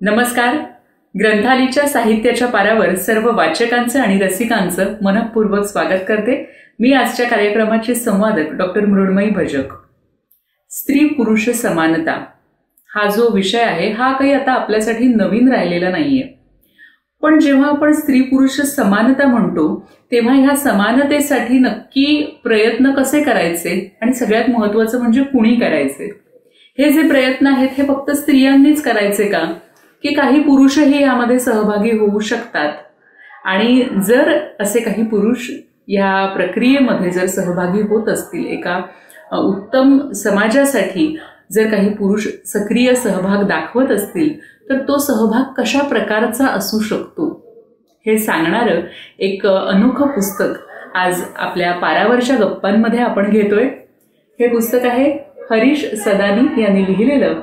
नमस्कार. ग्रंथालीच्या साहित्याच्या पारावर सर्व वाचकांचं आणि रसिकांचं मनःपूर्वक स्वागत करते. मी आजच्या कार्यक्रमाची संवादक डॉक्टर मृण्मयी भजक. स्त्री पुरुष समानता हा जो विषय आहे हा काही आता आपल्यासाठी नवीन राहिलेला नाहीये. पण जेव्हा आपण स्त्री पुरुष समानता म्हणतो तेव्हा ह्या समानतेसाठी नक्की प्रयत्न कसे करायचे आणि सगळ्यात महत्वाचं म्हणजे कुणी करायचे? हे जे प्रयत्न आहेत हे फक्त स्त्रियांनीच करायचे का, की काही पुरुषही यामध्ये सहभागी होऊ शकतात? आणि जर असे काही पुरुष या प्रक्रियेमध्ये जर सहभागी होत असतील, एका उत्तम समाजासाठी जर काही पुरुष सक्रिय सहभाग दाखवत असतील, तर तो सहभाग कशा प्रकारचा असू शकतो हे सांगणारं एक अनोखं पुस्तक आज आपल्या पारावरच्या गप्पांमध्ये आपण घेतोय. हे पुस्तक आहे हरीश सदानी यांनी लिहिलेलं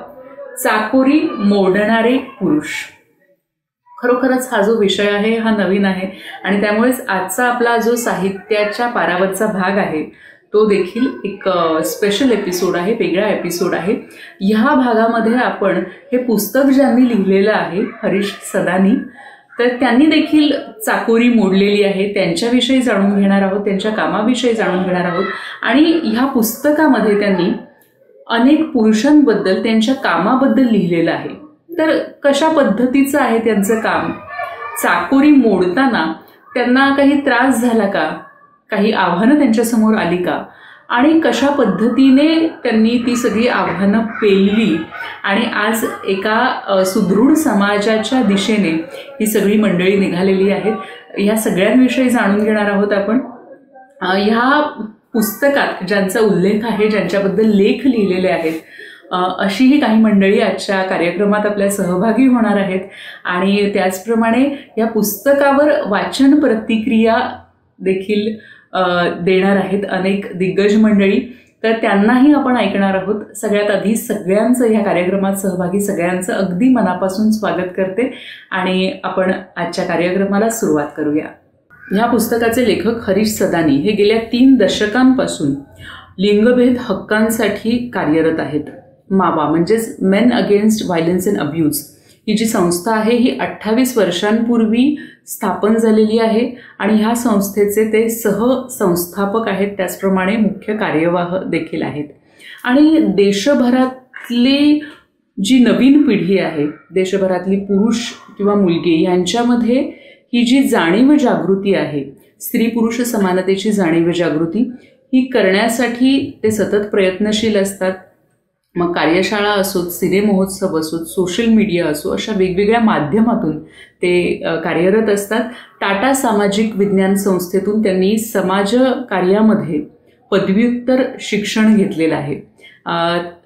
चाकोरी मोडणारे पुरुष. खरोखरच हा जो विषय आहे हा नवीन आहे आणि त्यामुळेच आजचा आपला जो साहित्याच्या पारावरचा भाग आहे तो देखील एक स्पेशल एपिसोड आहे, वेगळा एपिसोड आहे. ह्या भागामध्ये आपण हे पुस्तक ज्यांनी लिहिलेलं आहे हरीश सदानी, तर त्यांनी देखील चाकोरी मोडलेली आहे त्यांच्याविषयी जाणून घेणार आहोत, त्यांच्या कामाविषयी जाणून घेणार आहोत. आणि ह्या पुस्तकामध्ये त्यांनी अनेक पुरुषांबद्दल त्यांच्या कामाबद्दल लिहिलेलं आहे. तर कशा पद्धतीचं आहे त्यांचं काम? चाकोरी मोडताना त्यांना काही त्रास झाला का? काही आव्हानं त्यांच्यासमोर आली का? आणि कशा पद्धतीने त्यांनी ती सगळी आव्हानं पेलली आणि आज एका सुदृढ समाजाच्या दिशेने ही सगळी मंडळी निघालेली आहेत. ह्या सगळ्यांविषयी जाणून घेणार आहोत आपण. ह्या पुस्तकात ज्यांचा उल्लेख आहे, ज्यांच्याबद्दल लेख लिहिलेले आहेत, अशीही काही मंडळी आजच्या कार्यक्रमात आपल्या सहभागी होणार आहेत. आणि त्याचप्रमाणे या पुस्तकावर वाचन प्रतिक्रिया देखील देणार आहेत अनेक दिग्गज मंडळी, तर त्यांनाही आपण ऐकणार आहोत. सगळ्यात आधी सगळ्यांचं ह्या कार्यक्रमात सहभागी सगळ्यांचं अगदी मनापासून स्वागत करते आणि आपण आजच्या कार्यक्रमाला सुरुवात करूया. ह्या पुस्तकाचे लेखक हरीश सदानी हे गेल्या 3 दशकांपासून लिंगभेद हक्कांसाठी कार्यरत आहेत. मावा म्हणजेच men against violence and abuse ही जी संस्था आहे ही 28 वर्षांपूर्वी स्थापन झालेली आहे आणि ह्या संस्थेचे ते सहसंस्थापक आहेत, त्याचप्रमाणे मुख्य कार्यवाह देखील आहेत. आणि देशभरातली जी नवीन पिढी आहे, देशभरातली पुरुष किंवा मुलगी यांच्यामध्ये ही जी जाणीव जागृती आहे, स्त्री पुरुष समानतेची जाणीव जागृती ही करण्यासाठी ते सतत प्रयत्नशील असतात. मग कार्यशाळा असोत, सिने महोत्सव असोत, सोशल मीडिया असो, अशा वेगवेगळ्या माध्यमातून ते कार्यरत असतात. टाटा सामाजिक विज्ञान संस्थेतून त्यांनी समाज कार्यामध्ये पदव्युत्तर शिक्षण घेतलेलं आहे.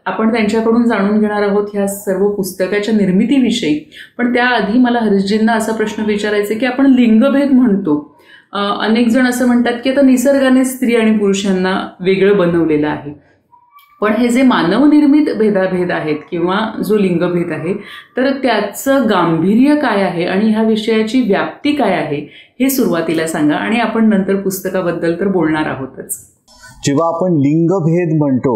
आपण त्यांच्याकडून जाणून घेणार आहोत ह्या सर्व पुस्तकाच्या निर्मितीविषयी. पण त्याआधी मला हरीशजींना असा प्रश्न विचारायचा की आपण लिंगभेद म्हणतो, अनेक जण असं म्हणतात की आता निसर्गाने स्त्री आणि पुरुषांना वेगळं बनवलेलं आहे. पण हे जे मानवनिर्मित भेदाभेद आहेत किंवा जो लिंगभेद आहे, तर त्याचं गांभीर्य काय आहे आणि ह्या विषयाची व्याप्ती काय आहे हे सुरुवातीला सांगा आणि आपण नंतर पुस्तकाबद्दल तर बोलणार आहोतच. जेव्हा आपण लिंगभेद म्हणतो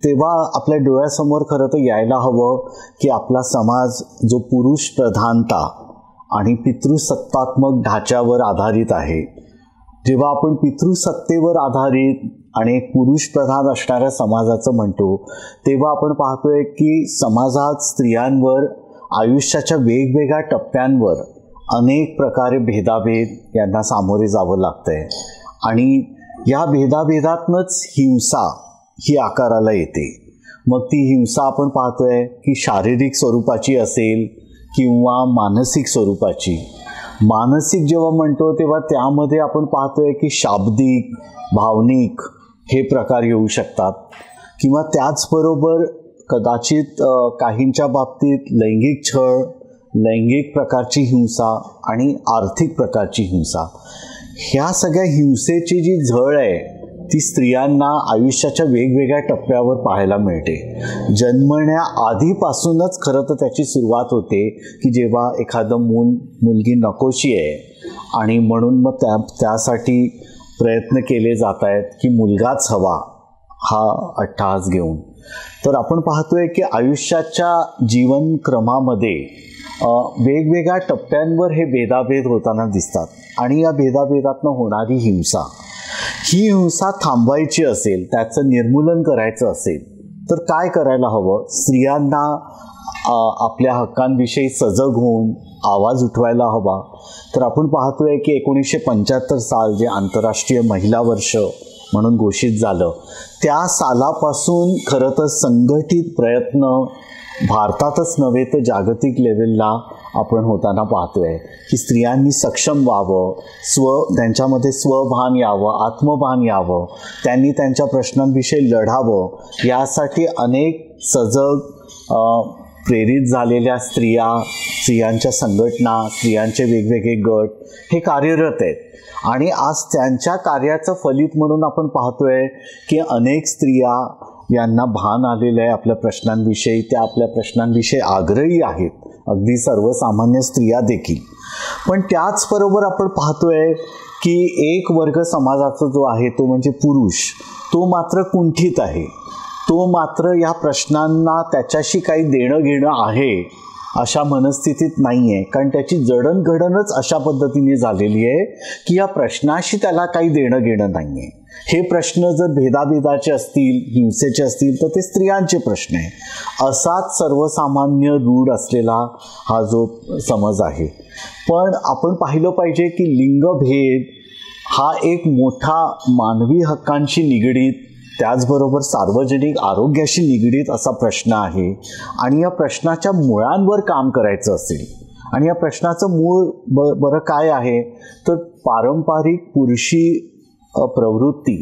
तेव्हा आपल्या डोळ्यासमोर खरं तर यायला हवं की आपला समाज जो पुरुष प्रधानता आणि पितृसत्तात्मक ढाच्यावर आधारित आहे. जेव्हा आपण पितृसत्तेवर आधारित आणि एक पुरुष प्रधान असणाऱ्या समाजाचं म्हणतो तेव्हा आपण पाहतोय की समाजात स्त्रियांवर आयुष्याच्या वेगवेगळ्या टप्प्यांवर अनेक प्रकारे भेदाभेद यांना सामोरे जावं लागतंय. आणि या भेदाभेदातनंच हिंसा ही आकाराला येते. मग ती हिंसा आपण पाहतोय की शारीरिक स्वरूपाची असेल किंवा मानसिक स्वरूपाची. मानसिक जेव्हा म्हणतो तेव्हा त्यामध्ये आपण पाहतोय की शाब्दिक, भावनिक हे प्रकार येऊ शकतात किंवा त्याचबरोबर कदाचित काहींच्या बाबतीत लैंगिक छळ, लैंगिक प्रकारची हिंसा आणि आर्थिक प्रकारची हिंसा. ह्या सगळ्या हिंसेची जी झळ आहे ती स्त्रियांना आयुष्याच्या वेगवेगळ्या टप्प्यावर पाहायला मिळते. जन्मण्याआधीपासूनच खरं तर त्याची सुरुवात होते की जेव्हा एखादं मुलगी नकोशी आहे आणि म्हणून मग त्यासाठी प्रयत्न केले जात आहेत की मुलगाच हवा हा अट्टहास घेऊन. तर आपण पाहतोय की आयुष्याच्या जीवनक्रमामध्ये वेगवेगळ्या टप्प्यांवर हे भेदाभेद होताना दिसतात आणि या भेदाभेदातनं होणारी हिंसा, ही हिंसा थांबवायची असेल, त्याचं निर्मूलन करायचं असेल तर काय करायला हवं? स्त्रियांना आपल्या हक्कांविषयी सजग होऊन आवाज उठवायला हवा. तर आपण पाहतोय की 1975 साल जे आंतरराष्ट्रीय महिला वर्ष म्हणून घोषित झालं, त्या सालापासून खरं तर संघटित प्रयत्न भारतातच नव्हे तर जागतिक लेवलला आपण होताना पाहतोय की स्त्रियांनी सक्षम व्हावं, त्यांच्यामध्ये स्वभान यावं, आत्मभान यावं, त्यांनी त्यांच्या प्रश्नांविषयी लढावं. यासाठी अनेक सजग प्रेरित झालेल्या स्त्रियांच्या संघटना, स्त्रियांचे वेगवेगळे गट हे कार्यरत आहेत आणि आज त्यांच्या कार्याचं फलित म्हणून आपण पाहतोय की अनेक स्त्रिया यांना भान आलेलं आहे आपल्या प्रश्नांविषयी, त्या आपल्या प्रश्नांविषयी आग्रही आहेत, अगदी सर्वसामान्य स्त्रिया देखील. पण त्याचबरोबर आपण पाहतोय की एक वर्ग समाजाचा जो आहे तो म्हणजे पुरुष, तो मात्र कुंठित आहे. तो मात्र या प्रश्नांना त्याच्याशी काही देणं घेणं आहे अशा मनस्थितीत नाही आहे, कारण त्याची जडणघडणच अशा पद्धतीने झालेली आहे की या प्रश्नाशी त्याला काही देणं घेणं नाही आहे. हे प्रश्न जर भेदाभेदाचे असतील, हिंसेचे असतील तर ते स्त्रियांचे प्रश्न आहे, असाच सर्वसामान्य रूढ असलेला हा जो समज आहे. पण आपण पाहिलं पाहिजे की लिंगभेद हा एक मोठा मानवी हक्कांशी निगडीत, त्याचबरोबर सार्वजनिक आरोग्याशी निगडीत असा प्रश्न आहे आणि या प्रश्नाच्या मुळांवर काम करायचं असेल आणि या प्रश्नाचं मूळ बरं काय आहे तर पारंपरिक पुरुषी प्रवृत्ती,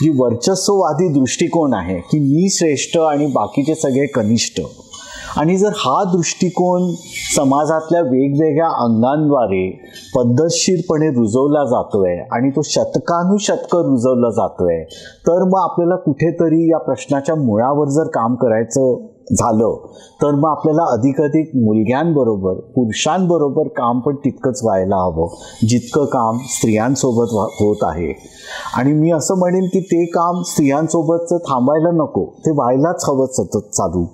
जी वर्चस्ववादी दृष्टिकोन आहे की मी श्रेष्ठ आणि बाकीचे सगळे कनिष्ठ, आणि जर हा दृष्टिकोन समाजातल्या वेगवेगळ्या अंगांद्वारे पद्धतशीरपणे रुजवला जातोय आणि तो शतकानुशतकं रुजवला जातोय, तर मग आपल्याला कुठेतरी या प्रश्नाच्या मुळावर जर काम करायचं झालं तर मग आपल्याला अधिकाधिक मुलग्यांबरोबर, पुरुषांबरोबर काम पण तितकंच व्हायला हवं जितकं काम स्त्रियांसोबत होत आहे. आणि मी असं म्हणेन की ते काम स्त्रियांसोबतचं थांबायला नको, ते व्हायलाच हवं सतत चालू.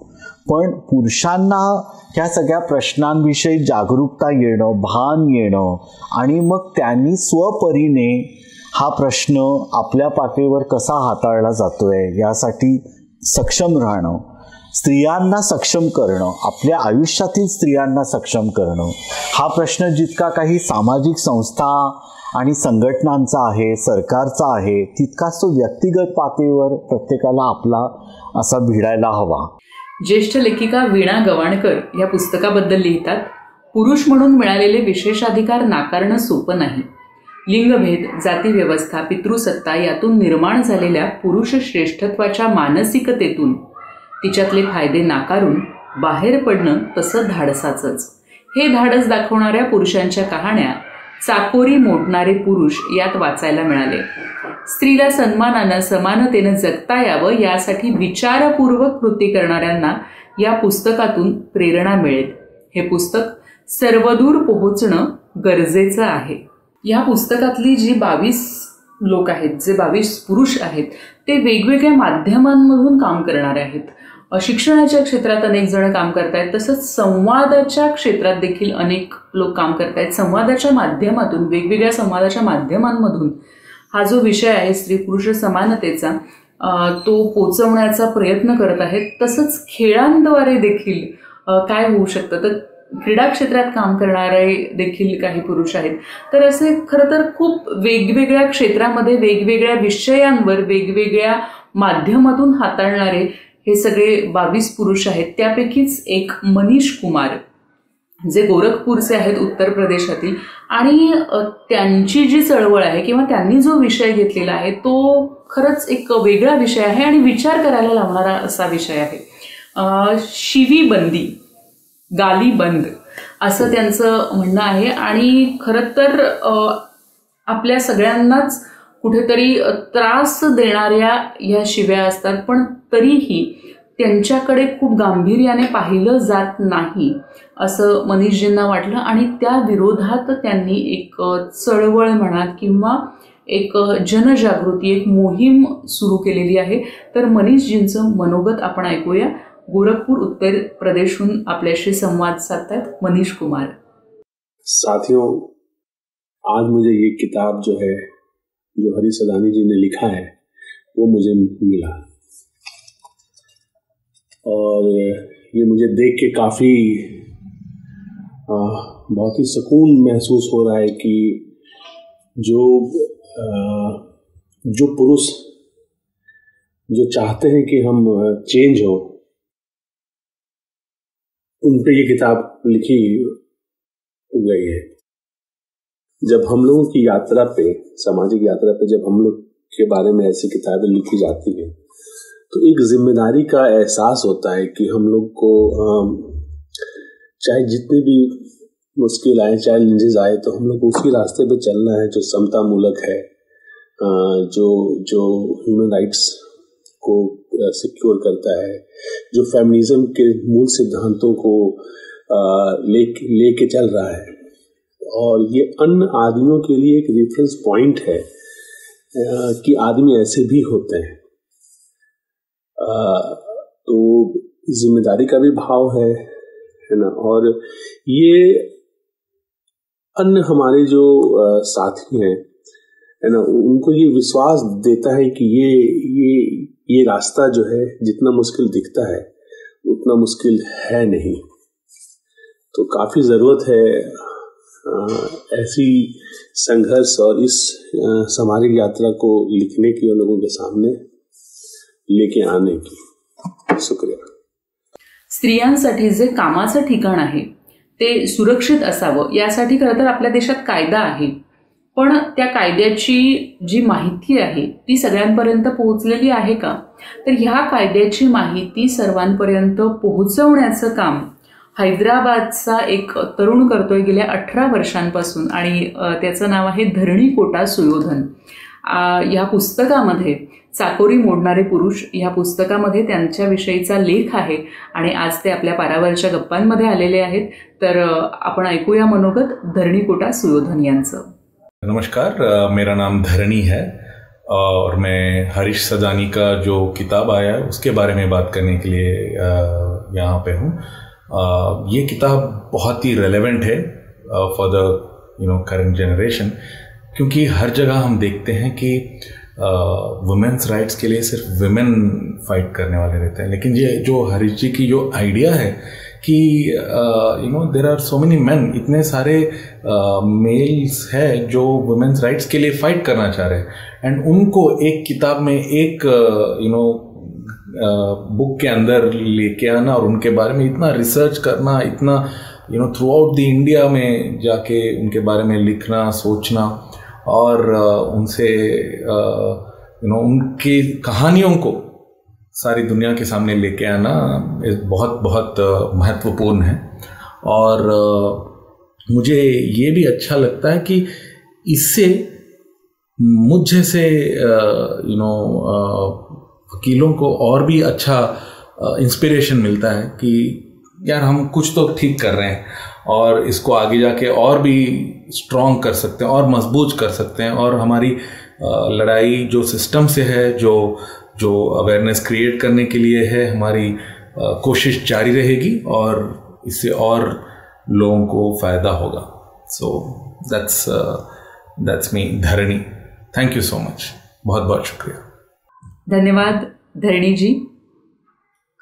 पण पुरुषांना ह्या सगळ्या प्रश्नांविषयी जागरूकता येणं, भान येणं आणि मग त्यांनी स्वपरीने हा प्रश्न आपल्या पातळीवर कसा हाताळला जातोय यासाठी सक्षम राहणं, स्त्रियांना सक्षम करणं, आपल्या आयुष्यातील स्त्रियांना सक्षम करणं, हा प्रश्न जितका काही सामाजिक संस्था आणि संघटनांचा आहे, सरकारचा आहे, तितकाच तो व्यक्तिगत पातळीवर प्रत्येकाला आपला असा भिडायला हवा. ज्येष्ठ लेखिका वीणा गवाणकर या पुस्तकाबद्दल लिहितात, पुरुष म्हणून मिळालेले विशेषाधिकार नाकारणं सोपं नाही. लिंगभेद, जातीव्यवस्था, पितृसत्ता यातून निर्माण झालेल्या पुरुष श्रेष्ठत्वाच्या मानसिकतेतून तिच्यातले फायदे नाकारून बाहेर पडणं तसं धाडसाचंच. हे धाडस दाखवणाऱ्या पुरुषांच्या कहाण्या चाकोरी मोडणारे पुरुष यात वाचायला मिळाले. स्त्रीला सन्मानानं, समानतेनं जगता यावं यासाठी विचारपूर्वक कृती करणाऱ्यांना या पुस्तकातून प्रेरणा मिळेल. हे पुस्तक सर्वदूर पोहोचणं गरजेचं आहे. या पुस्तकातली जी 22 लोक आहेत, जे 22 पुरुष आहेत, ते वेगवेगळ्या माध्यमांमधून काम करणारे आहेत. शिक्षणाच्या क्षेत्रात अनेक जण काम करतायत, तसंच संवादाच्या क्षेत्रात देखील अनेक लोक काम करतायत. संवादाच्या माध्यमातून, वेगवेगळ्या संवादाच्या माध्यमांमधून हा जो विषय आहे स्त्री पुरुष समानतेचा, तो पोचवण्याचा प्रयत्न करत आहेत. तसंच खेळांद्वारे देखील काय होऊ शकतं, तर क्रीडा क्षेत्रात काम करणारे देखील काही पुरुष आहेत. तर असे खरं तर खूप वेगवेगळ्या क्षेत्रामध्ये, वेगवेगळ्या विषयांवर, वेगवेगळ्या माध्यमातून हाताळणारे हे सगळे 22 पुरुष आहेत. त्यापैकीच एक मनीष कुमार, जे गोरखपूरचे आहेत, उत्तर प्रदेशातील, आणि त्यांची जी चळवळ आहे किंवा त्यांनी जो विषय घेतलेला आहे तो खरंच एक वेगळा विषय आहे आणि विचार करायला लावणारा असा विषय आहे. शिवीबंदी, गाली बंद असं त्यांचं म्हणणं आहे. आणि खरं तर आपल्या सगळ्यांनाच कुठेतरी त्रास देणाऱ्या या शिव्या असतात, पण तरीही त्यांच्याकडे खूप गांभीर्याने पाहिलं जात नाही असं मनीषजींना वाटलं आणि त्या विरोधात त्यांनी एक चळवळ म्हणा किंवा एक जनजागृती, एक मोहीम सुरू केलेली आहे. तर मनीषजींचं मनोगत आपण ऐकूया. गोरखपुर उत्तर प्रदेशहून आपल्याशी संवाद साधतात मनीष कुमार। साथियों, आज मुझे ये किताब जो है, जो हरीश सदानी जी ने लिखा है, वो मुझे मिला और ये मुझे देख के काफ़ी बहुत ही सुकून महसूस हो रहा है कि जो पुरुष जो चाहते हैं कि हम चेंज हो, उन पे ये किताब लिखी गई है। जब हम लोगों की यात्रा पे, सामाजिक यात्रा पे जब हम लोग के बारे में ऐसी किताबें लिखी जाती हैं तो एक जिम्मेदारी का एहसास होता है कि हम लोग को चाहे जितनी भी मुश्किल आए, चाहे चैलेंजेस आए, तो हम लोग उसी रास्ते पे चलना है जो समता मूलक है, जो ह्यूमन राइट्स को सिक्योर करता है, जो फेमिनिज्म के मूल सिद्धांतों को लेके चल रहा है। और ये अन्य आदमियों के लिए एक रेफरेंस पॉइंट है कि आदमी ऐसे भी होते हैं। तो जिम्मेदारी का भी भाव है ना, और ये अन्य हमारे जो साथी हैं, है ना, उनको ये विश्वास देता है कि ये रास्ता जो है जितना मुश्किल दिखता है उतना मुश्किल है नहीं। तो काफ़ी ज़रूरत है ऐसी संघर्ष और इस सामाजिक यात्रा को लिखने की और लोगों के सामने लेके आने की। शुक्रिया। स्त्रियांसाठी जे कामाचं ठिकाण आहे ते सुरक्षित असावं यासाठी खरं तर आपल्या देशात कायदा आहे, पण त्या कायद्याची जी माहिती आहे ती सगळ्यांपर्यंत पोहोचलेली आहे का? तर ह्या कायद्याची माहिती सर्वांपर्यंत पोहोचवण्याचं काम हैदराबादचा एक तरुण करतोय गेल्या 18 वर्षांपासून, आणि त्याचं नाव आहे धरणी कोटा सुयोधन। या पुस्तकामध्ये चाकोरी मोडणारे पुरुष या पुस्तकामध्ये त्यांच्याविषयीचा लेख आहे आणि आज ते आपल्या पारावरच्या गप्पांमध्ये आलेले आहेत। तर आपण ऐकूया मनोगत धरणी कोटा सुयोधन यांचं। नमस्कार, मेरा नाम धरणी है और मैं हरीश सदानी का जो किताब आया है उसके बारे में बात करने के लिए यहाँ पे हूँ। ये किताब बहुत ही रेलेवेंट है फॉर द करंट जनरेशन, क्योंकि हर जगह हम देखते हैं कि वुमेन्स राइट्स के लिए सिर्फ वुमेन फाइट करने वाले रहते हैं, लेकिन ये जो हरीश जी की जो आइडिया है कि there are so many men, इतने सारे मेल्स है जो वुमेन्स राइट्स के लिए फाइट करना चाह रहे हैं, एंड उनको एक किताब में एक बुक के अंदर लेके आना और उनके बारे में इतना रिसर्च करना, इतना थ्रू आउट द इंडिया में जाके उनके बारे में लिखना, सोचना और उनसे उनकी कहानियों को सारी दुनिया के सामने लेके आना बहुत बहुत महत्वपूर्ण है। और मुझे ये भी अच्छा लगता है कि इससे मुझ जैसे वकीलों को और भी अच्छा इंस्पिरेशन मिलता है कि यार हम कुछ तो ठीक कर रहे हैं और इसको आगे जाके और भी स्ट्रॉन्ग कर सकते हैं और मजबूत कर सकते हैं, और हमारी लड़ाई जो सिस्टम से है, जो अवेयरनेस क्रिएट करने के लिए है, हमारी कोशिश जारी रहेगी और इससे और लोगों को फ़ायदा होगा। सो दैट्स मी धरणी। थैंक यू सो मच, बहुत बहुत शुक्रिया। धन्यवाद धरणी जी।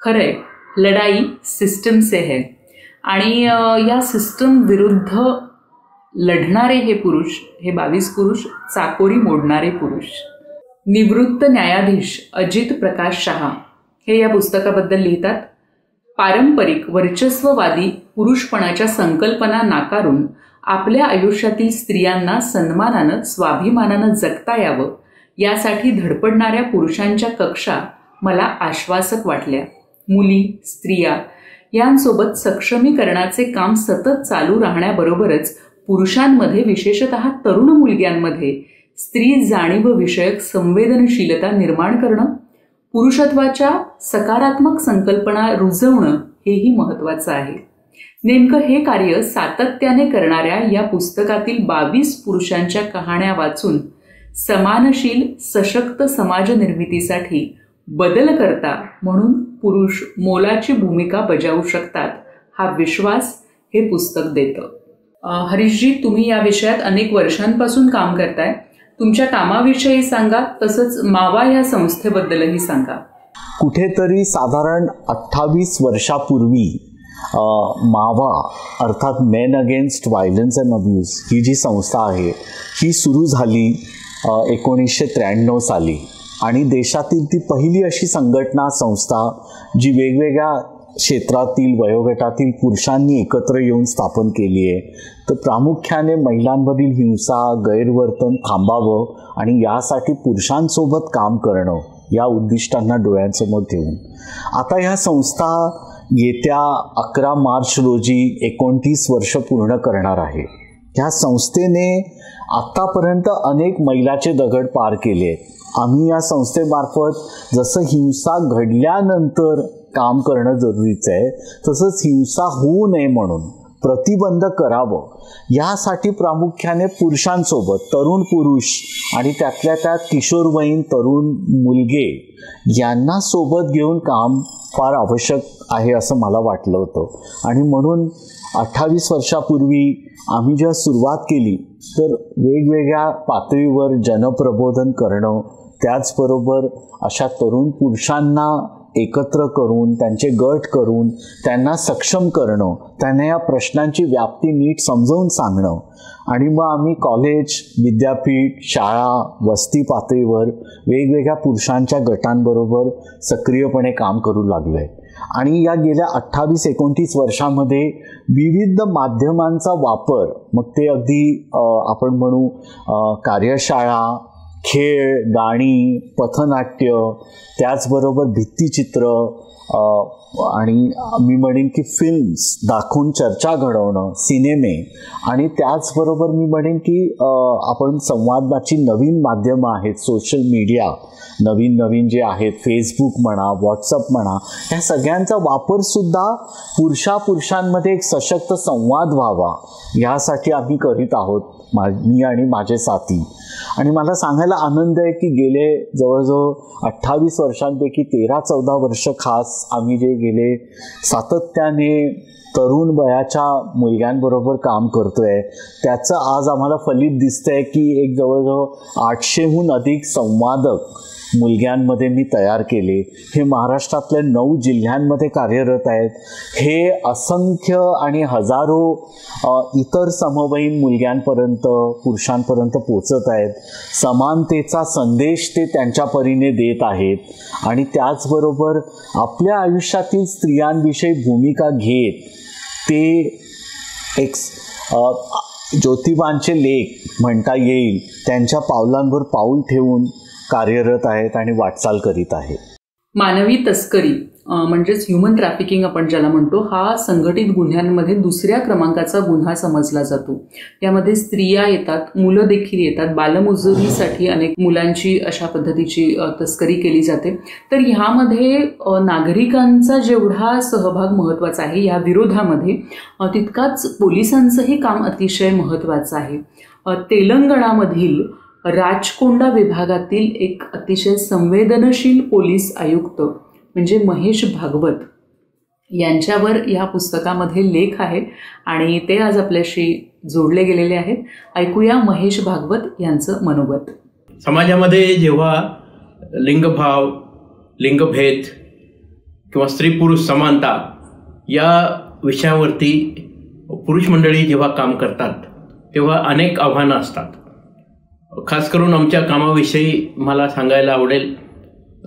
खरंय, लढाई सिस्टम से है आणि या सिस्टम विरुद्ध लढणारे हे पुरुष, हे 22 पुरुष चाकोरी मोडणारे पुरुष। निवृत्त न्यायाधीश अजित प्रकाश शहा हे या पुस्तकाबद्दल लिहितात, पारंपरिक वर्चस्ववादी पुरुषपणाच्या संकल्पना नाकारून आपल्या आयुष्यातील स्त्रियांना सन्मानानं, स्वाभिमानानं जगता यावं यासाठी धडपडणाऱ्या पुरुषांच्या कक्षा मला आश्वासक वाटल्या। मुली, स्त्रिया यांसोबत सक्षमीकरणाचे काम सतत चालू राहण्याबरोबरच पुरुषांमध्ये, विशेषतः तरुण मुलग्यांमध्ये स्त्री जाणीव विषयक संवेदनशीलता निर्माण करणं, पुरुषत्वाच्या सकारात्मक संकल्पना रुजवणं हेही महत्त्वाचं आहे। नेमकं हे कार्य सातत्याने करणाऱ्या या पुस्तकातील 22 पुरुषांच्या कहाण्या वाचून समानशील सशक्त समाज निर्मितीसाठी बदल करता म्हणून पुरुष मोलाची भूमिका बजावू शकतात हा विश्वास हे पुस्तक देतं. हरीशजी, तुम्ही या विषयात अनेक वर्षांपासून काम करताय. तुमच्या कामाविषयी सांगा, तसंच मावा या संस्थेबद्दलही सांगा. कुठेतरी साधारण 28 वर्षापूर्वी मावा अर्थात men against violence and abuse ही जी संस्था आहे ही सुरू झाली 1993 साली आणि देशातील ती पहिली अशी संघटना संस्था जी वेगवेगळ्या क्षेत्रातील वयोगटातील पुरुषांनी एकत्र येऊन स्थापन केली आहे. तर प्रामुख्याने महिलांवरील हिंसा गैरवर्तन थांबावं आणि यासाठी पुरुषांसोबत काम करणं या उद्दिष्टांना डोळ्यांसमोर ठेवून आता ह्या संस्था येत्या 11 मार्च रोजी 29 वर्ष पूर्ण करणार आहे. ह्या संस्थेने आत्तापर्यंत अनेक मैलाचे दगड पार केले आहेत. आम्ही या संस्थेमार्फत जसं हिंसा घडल्यानंतर काम करणं जरुरीचं आहे तसंच हिंसा होऊ नये म्हणून प्रतिबंध करावं यासाठी प्रामुख्याने पुरुषांसोबत तरुण पुरुष आणि त्यातल्या त्यात किशोरवयीन तरुण मुलगे यांना सोबत घेऊन काम फार आवश्यक आहे असं मला वाटलं होतं आणि म्हणून 28 वर्षापूर्वी आम्ही जेव्हा सुरुवात केली तर वेगवेगळ्या पातळीवर जनप्रबोधन करणं त्याचबरोबर अशा तरुण पुरुषांना एकत्र करून त्यांचे गट करून त्यांना सक्षम करणं त्यांना या प्रश्नांची व्याप्ती नीट समजावून सांगणं आणि मग आम्ही कॉलेज विद्यापीठ शाळा वस्ती पातळीवर वेगवेगळ्या पुरुषांच्या गटांबरोबर सक्रियपणे काम करू लागलो आहे. आणि या गेल्या 28-29 वर्षामध्ये विविध माध्यमांचा वापर मग ते अगदी आपण म्हणू कार्यशाळा खेळ गाणी पथनाट्य त्याचबरोबर भित्तिचित्र आणि मी म्हणेन की फिल्म्स दाखवून चर्चा घडवणं सिनेमे आणि त्याचबरोबर मी म्हणेन की आपण संवादाची नवीन माध्यमं आहेत सोशल मीडिया नवीन जे आहेत फेसबुक म्हणा व्हॉट्सअप म्हणा ह्या सगळ्यांचा वापरसुद्धा पुरुषांमध्ये एक सशक्त संवाद व्हावा यासाठी आम्ही करीत आहोत मी आणि माझे साथी. आणि मला सांगायला आनंद आहे की गेले जवळजवळ 28 वर्षांपैकी 13-14 वर्ष खास आम्ही जे गेले सातत्याने तरुण वयाच्या मुलग्यांबरोबर काम करतोय त्याचं आज आम्हाला फलित दिसतंय की एक जवळजवळ 800हून अधिक संवादक मुलग्यांमध्ये मी तयार केले. हे महाराष्ट्रातल्या 9 जिल्ह्यांमध्ये कार्यरत आहेत. हे असंख्य आणि हजारो इतर समवयीन मुलग्यांपर्यंत पुरुषांपर्यंत पोचत आहेत. समानतेचा संदेश ते त्यांच्या परीने देत आहेत आणि त्याचबरोबर आपल्या आयुष्यातील स्त्रियांविषयी भूमिका घेत ते एक ज्योतिबांचे लेख म्हणता येईल त्यांच्या पावलांवर पाऊल ठेवून कार्यरत आहेत आणि वाटचाल करीत आहेत. मानवी तस्करी म्हणजेच ह्युमन ट्रॅफिकिंग आपण ज्याला म्हणतो हा संघटित गुन्ह्यांमध्ये दुसऱ्या क्रमांकाचा गुन्हा समजला जातो. यामध्ये स्त्रिया येतात मुलं देखील येतात. बालमजुरीसाठी अनेक मुलांची अशा पद्धतीची तस्करी केली जाते. तर ह्यामध्ये नागरिकांचा जेवढा सहभाग महत्त्वाचा आहे या विरोधामध्ये तितकाच पोलिसांचंही काम अतिशय महत्त्वाचं आहे. तेलंगणामधील राचकोंडा विभागातील एक अतिशय संवेदनशील पोलीस आयुक्त म्हणजे महेश भागवत यांच्यावर या पुस्तकामध्ये लेख आहे आणि ते आज आपल्याशी जोडले गेलेले आहेत. ऐकूया महेश भागवत यांचं मनोगत. समाजामध्ये जेव्हा लिंगभाव लिंगभेद किंवा स्त्री पुरुष समानता या विषयावरती पुरुष मंडळी जेव्हा काम करतात तेव्हा अनेक आव्हानं असतात. खास करून आमच्या कामाविषयी मला सांगायला आवडेल.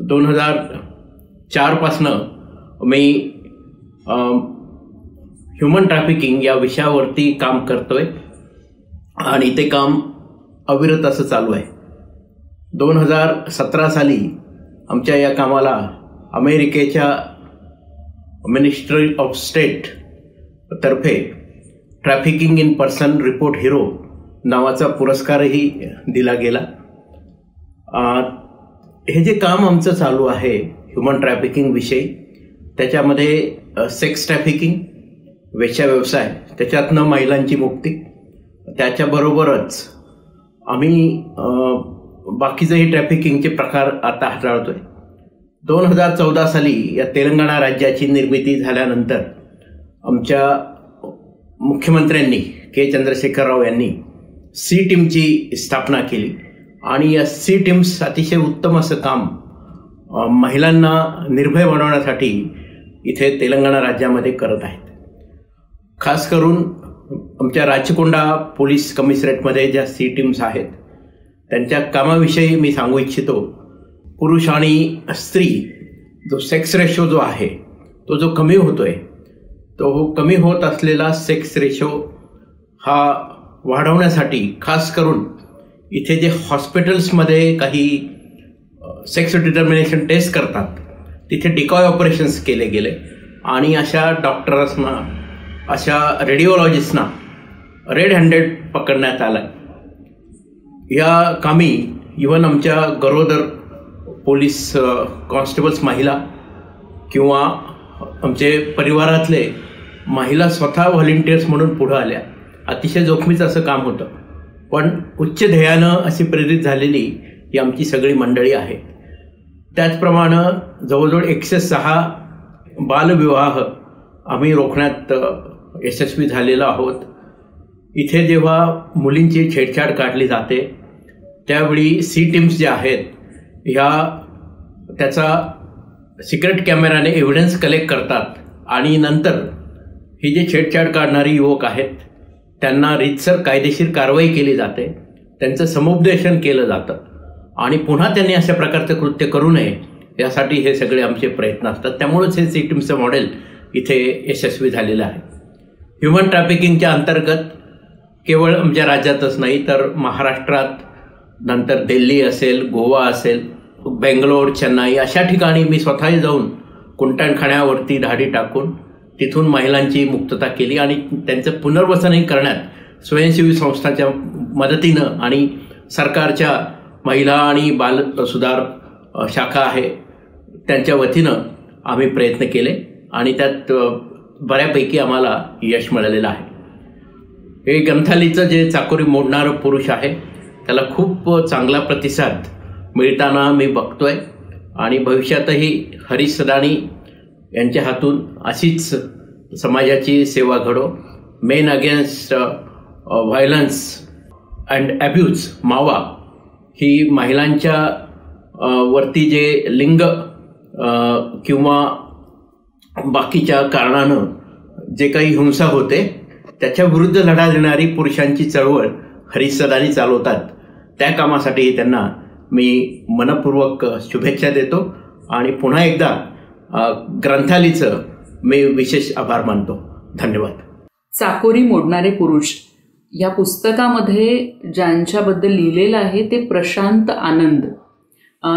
2004 पासनं मी ह्युमन ट्रॅफिकिंग या विषयावरती काम करतोय आणि ते काम अविरत असं चालू आहे. 2017 साली आमच्या या कामाला अमेरिकेच्या मिनिस्ट्री ऑफ स्टेट तर्फे trafficking in person report hero नावाचा पुरस्कारही दिला गेला. हे जे काम आमचं चालू आहे ह्युमन ट्रॅफिकिंग विषयी त्याच्यामध्ये सेक्स ट्रॅफिकिंग वेश्या व्यवसाय त्याच्यातनं महिलांची मुक्ती त्याच्याबरोबरच आम्ही बाकीचेही ट्रॅफिकिंगचे प्रकार आता हाताळतोय. 2014 साली या तेलंगणा राज्याची निर्मिती झाल्यानंतर आमच्या मुख्यमंत्र्यांनी के चंद्रशेखर राव यांनी सी टीमची स्थापना केली आणि या सी टीम्स अतिशय उत्तम असं काम महिलांना निर्भय बनवण्यासाठी इथे तेलंगणा राज्यामध्ये करत आहेत. खास करून आमच्या राचकोंडा पोलीस कमिशनरेटमध्ये ज्या सी टीम्स आहेत त्यांच्या कामाविषयी मी सांगू इच्छितो. पुरुष आणि स्त्री जो सेक्स रेशो जो आहे तो जो कमी होतोय, तो कमी होत असलेला सेक्स रेशो हा वाढवण्यासाठी खास करून इथे जे हॉस्पिटल्समध्ये काही सेक्स डिटर्मिनेशन टेस्ट करतात तिथे डिकॉय ऑपरेशन्स केले गेले आणि अशा डॉक्टर्सना, अशा रेडिओलॉजिस्टना रेड हँडेड पकडण्यात आलं. या कामी इव्हन आमच्या गरोदर पोलीस कॉन्स्टेबल्स महिला किंवा आमचे परिवारातले महिला स्वतः व्हॉलेंटियर्स म्हणून पुढं आल्या. अतिशय जोखमीचं असं काम होतं, पण उच्च ध्येयानं अशी प्रेरित झालेली ही आमची सगळी मंडळी आहे. त्याचप्रमाणे जवळजवळ 106 बालविवाह आम्ही रोखण्यात यशस्वी झालेलो आहोत. इथे जेव्हा मुलींची छेडछाड काढली जाते त्यावेळी सी टीम्स ज्या आहेत ह्या त्याचा सिक्रेट कॅमेराने एव्हिडन्स कलेक्ट करतात आणि नंतर ही जे छेडछाड काढणारी युवक आहेत त्यांना रीतसर कायदेशीर कारवाई केली जाते, त्यांचं समुपदेशन केलं जातं आणि पुन्हा त्यांनी अशा प्रकारचं कृत्य करू नये यासाठी हे सगळे आमचे प्रयत्न असतात. त्यामुळेच हे सी टीमचं मॉडेल इथे यशस्वी झालेलं आहे. ह्युमन ट्रॅफिकिंगच्या अंतर्गत केवळ आमच्या राज्यातच नाही तर महाराष्ट्रात, नंतर दिल्ली असेल, गोवा असेल, बेंगलोर, चेन्नई अशा ठिकाणी मी स्वतःही जाऊन कुंटणखाण्यावरती धाडी टाकून तिथून महिलांची मुक्तता केली आणि त्यांचं पुनर्वसनही करण्यात स्वयंसेवी संस्थांच्या मदतीनं आणि सरकारच्या महिला आणि बाल सुधार शाखा आहे त्यांच्या वतीनं आम्ही प्रयत्न केले आणि त्यात बऱ्यापैकी आम्हाला यश मिळालेलं आहे. हे ग्रंथालीचं जे चाकोरी मोडणारं पुरुष आहे त्याला खूप चांगला प्रतिसाद मिळताना मी बघतोय आणि भविष्यातही हरीश सदानी यांच्या हातून अशीच समाजाची सेवा घडो. Men against violence and abuse MAVA ही महिलांच्या वरती जे लिंग किंवा बाकीच्या कारणानं जे काही हिंसा होते त्याच्या विरुद्ध लढा देणारी पुरुषांची चळवळ हरीश सदानी चालवतात. त्या कामासाठी त्यांना मी मनपूर्वक शुभेच्छा देतो आणि पुन्हा एकदा ग्रंथालीचं मी विशेष आभार मानतो. धन्यवाद. चाकोरी मोडणारे पुरुष या पुस्तकामध्ये ज्यांच्याबद्दल लिहिलेलं आहे ते प्रशांत आनंद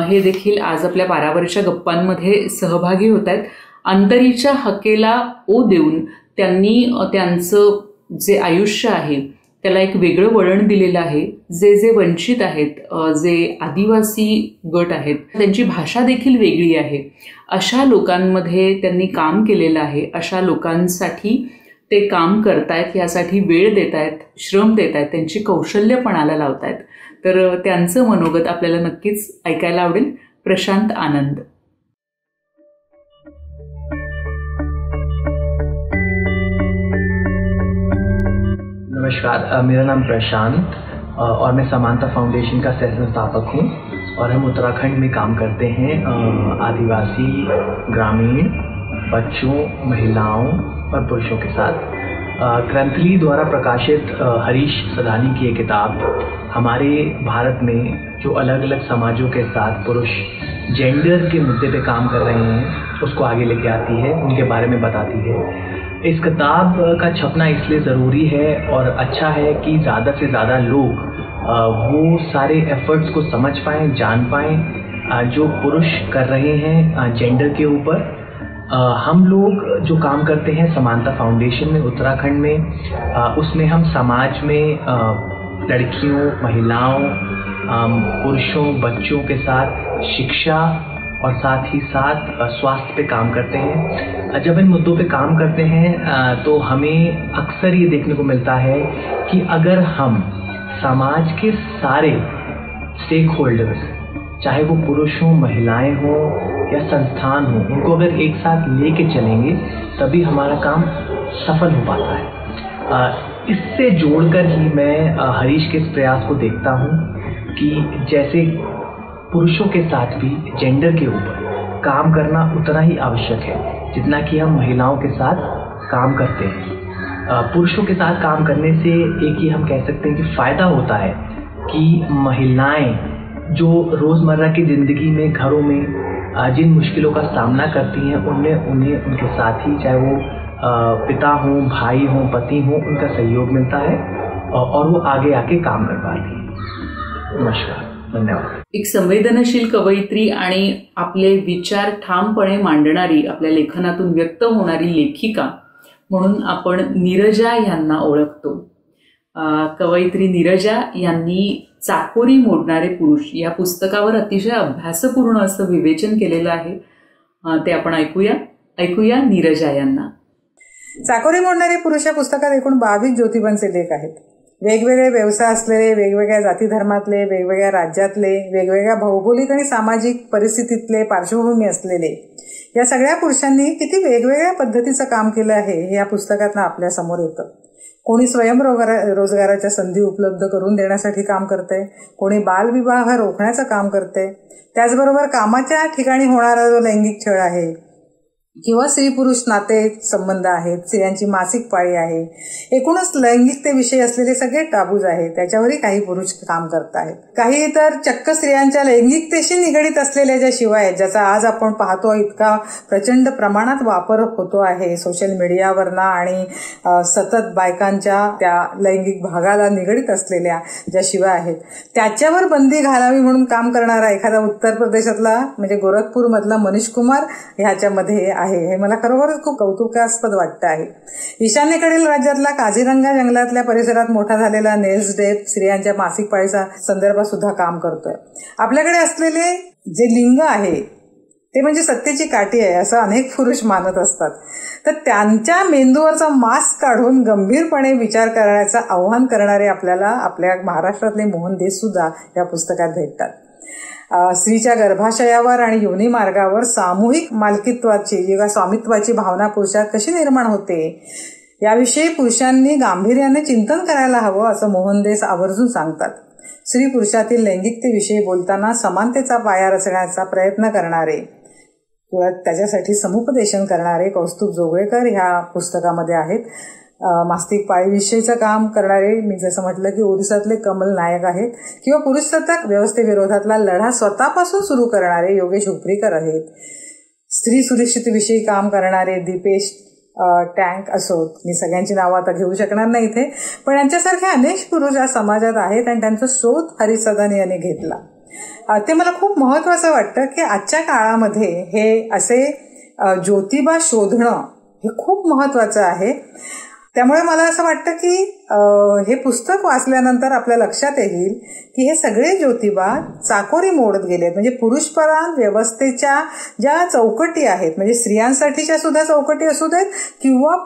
हे देखील आज आपल्या पारावरच्या गप्पांमध्ये सहभागी होत आहेत. अंतरीच्या हकेला ओ देऊन त्यांनी त्यांचं जे आयुष्य आहे त्याला एक वेगळं वळण दिलेलं आहे. जे वंचित आहेत, जे आदिवासी गट आहेत, त्यांची भाषा देखील वेगळी आहे, अशा लोकांमध्ये त्यांनी काम केलेलं आहे. अशा लोकांसाठी ते काम करतायत, यासाठी वेळ देत आहेत, श्रम देत आहेत, त्यांची कौशल्य पणाला लावत आहेत. तर त्यांचं मनोगत आपल्याला नक्कीच ऐकायला आवडेल. प्रशांत आनंद. नमस्कार, मेरा नाम प्रशांत और मैं समानता फाउंडेशन का सह संस्थापक हूँ और हम उत्तराखंड में काम करते हैं आदिवासी, ग्रामीण, बच्चों, महिलाओं और पुरुषों के साथ. ग्रंथली द्वारा प्रकाशित हरीश सदानी की ये किताब हमारे भारत में जो अलग अलग समाजों के साथ पुरुष जेंडर के मुद्दे पे काम कर रहे हैं उसको आगे लेके आती है, उनके बारे में बताती है. इस किताब का छपना इसलिए ज़रूरी है और अच्छा है कि ज़्यादा से ज़्यादा लोग वो सारे एफर्ट्स को समझ पाएँ, जान पाएँ जो पुरुष कर रहे हैं जेंडर के ऊपर. हम लोग जो काम करते हैं समानता फाउंडेशन में उत्तराखंड में, उसमें हम समाज में लड़कियों, महिलाओं, पुरुषों, बच्चों के साथ शिक्षा और साथ ही साथ स्वास्थ्य पे काम करते हैं. जब इन मुद्दों पे काम करते हैं तो हमें अक्सर ये देखने को मिलता है कि अगर हम समाज के सारे स्टेक होल्डर्स, चाहे वो पुरुष हों, महिलाएं हों, या संस्थान हो, उनको अगर एक साथ लेके चलेंगे तभी हमारा काम सफल हो पाता है। इससे जोड़कर ही मैं हरीश के इस प्रयास को देखता हूँ कि जैसे पुरुषों के साथ भी जेंडर के ऊपर काम करना उतना ही आवश्यक है जितना कि हम महिलाओं के साथ काम करते हैं। पुरुषों के साथ काम करने से एक ही हम कह सकते हैं कि फ़ायदा होता है कि महिलाएं जो रोज़मर्रा की ज़िंदगी में घरों में जिन मुश्किलों का सामना करती हैं उन्हें उनके साथ ही, चाहे वो पिता हों, भाई हों, पति हों, उनका सहयोग मिलता है और वो आगे आके काम कर पाती है। नमस्कार, धन्यवाद। एक संवेदनशील कवयित्री आणि आपले विचार ठामपणे मांडणारी, आपल्या लेखनातून व्यक्त होणारी लेखिका म्हणून आपण नीरजा यांना ओळखतो. कवयित्री नीरजा यांनी चाकोरी मोडणारे पुरुष या पुस्तकावर अतिशय अभ्यासपूर्ण असं विवेचन केलेलं आहे. ते आपण ऐकूया नीरजा यांना. चाकोरी मोडणारे पुरुष या पुस्तकात एकूण 22 ज्योतिबांचे लेख आहेत. वेगवेगळे व्यवसाय असलेले, वेगवेगळ्या जाती धर्मातले, वेगवेगळ्या राज्यातले, वेगवेगळ्या भौगोलिक आणि सामाजिक परिस्थितीतले पार्श्वभूमी असलेले या सगळ्या पुरुषांनी किती वेगवेगळ्या पद्धतीचं काम केलं आहे हे या पुस्तकातनं आपल्या समोर येतं. कोणी स्वयंरोजगाराच्या संधी उपलब्ध करून देण्यासाठी काम करतंय, कोणी बालविवाह रोखण्याचं काम करतंय, त्याचबरोबर कामाच्या ठिकाणी होणारा जो लैंगिक छळ आहे किंवा स्त्री पुरुष नाते संबंध आहेत, स्त्रियांची मासिक पाळी आहे, एकूणच लैंगिकतेविषयी असलेले सगळे टाबूज आहेत, त्याच्यावरही काही पुरुष काम करत आहेत. काही तर चक्क स्त्रियांच्या लैंगिकतेशी निगडीत असलेल्या ज्या शिवाय आहेत, ज्याचा आज आपण पाहतो इतका प्रचंड प्रमाणात वापर होतो आहे सोशल मीडियावरना आणि सतत बायकांच्या त्या लैंगिक भागाला निगडीत असलेल्या ज्या शिवाय आहेत त्याच्यावर बंदी घालावी म्हणून काम करणारा एखादा उत्तर प्रदेशातला म्हणजे गोरखपूर मधला मनीष कुमार ह्याच्यामध्ये आहे. हे मला खरोखरच खूप कौतुकास्पद वाटतं आहे. ईशान्येकडील राज्यातला काझीरंगा जंगलातल्या परिसरात मोठा झालेला नेल्स डेप स्त्रियांच्या मासिक पाळीचा संदर्भात सुद्धा काम करतोय. आपल्याकडे असलेले जे लिंग आहे ते म्हणजे सत्तेची काठी आहे असं अनेक पुरुष मानत असतात. तर त्यांच्या मेंदूवरचा मास्क काढून गंभीरपणे विचार करण्याचं आव्हान करणारे आपल्याला आपल्या महाराष्ट्रातले मोहन देश सुद्धा या पुस्तकात भेटतात. स्त्रीच्या गर्भाशयावर आणि योनी मार्गावर सामूहिक मालकीत्वाची किंवा स्वामित्वाची भावना पुरुषात कशी निर्माण होते याविषयी पुरुषांनी गांभीर्याने चिंतन करायला हवं असं मोहन देस आवर्जून सांगतात. स्त्री पुरुषातील लैंगिकतेविषयी बोलताना समानतेचा पाया रचण्याचा प्रयत्न करणारे किंवा त्याच्यासाठी समुपदेशन करणारे कौस्तुभ जोगळेकर ह्या पुस्तकामध्ये आहेत. मासिक पाळीविषयीचं काम करणारे मी जसं म्हटलं की ओरिसातले कमल नायक आहेत किंवा पुरुषसत्ताक व्यवस्थेविरोधातला लढा स्वतःपासून सुरू करणारे योगेश उपरीकर आहेत. स्त्री सुरक्षिततेविषयी काम करणारे दीपेश टँक असोत, मी सगळ्यांची नावं आता घेऊ शकणार नाही इथे, पण यांच्यासारखे अनेक पुरुष या समाजात आहेत आणि त्यांचा शोध हरीश सदानी यांनी घेतला. ते मला खूप महत्वाचं वाटतं की आजच्या काळामध्ये हे असे ज्योतिबा शोधणं हे खूप महत्वाचं आहे. त्यामुळे मला असं वाटतं की हे पुस्तक वाचल्यानंतर आपल्या लक्षात येईल की हे सगळे ज्योतिबा चाकोरी मोडत गेलेत. म्हणजे पुरुषप्रधान व्यवस्थेच्या ज्या चौकटी आहेत, म्हणजे स्त्रियांसाठीच्या सुद्धा चौकटी असू देत किंवा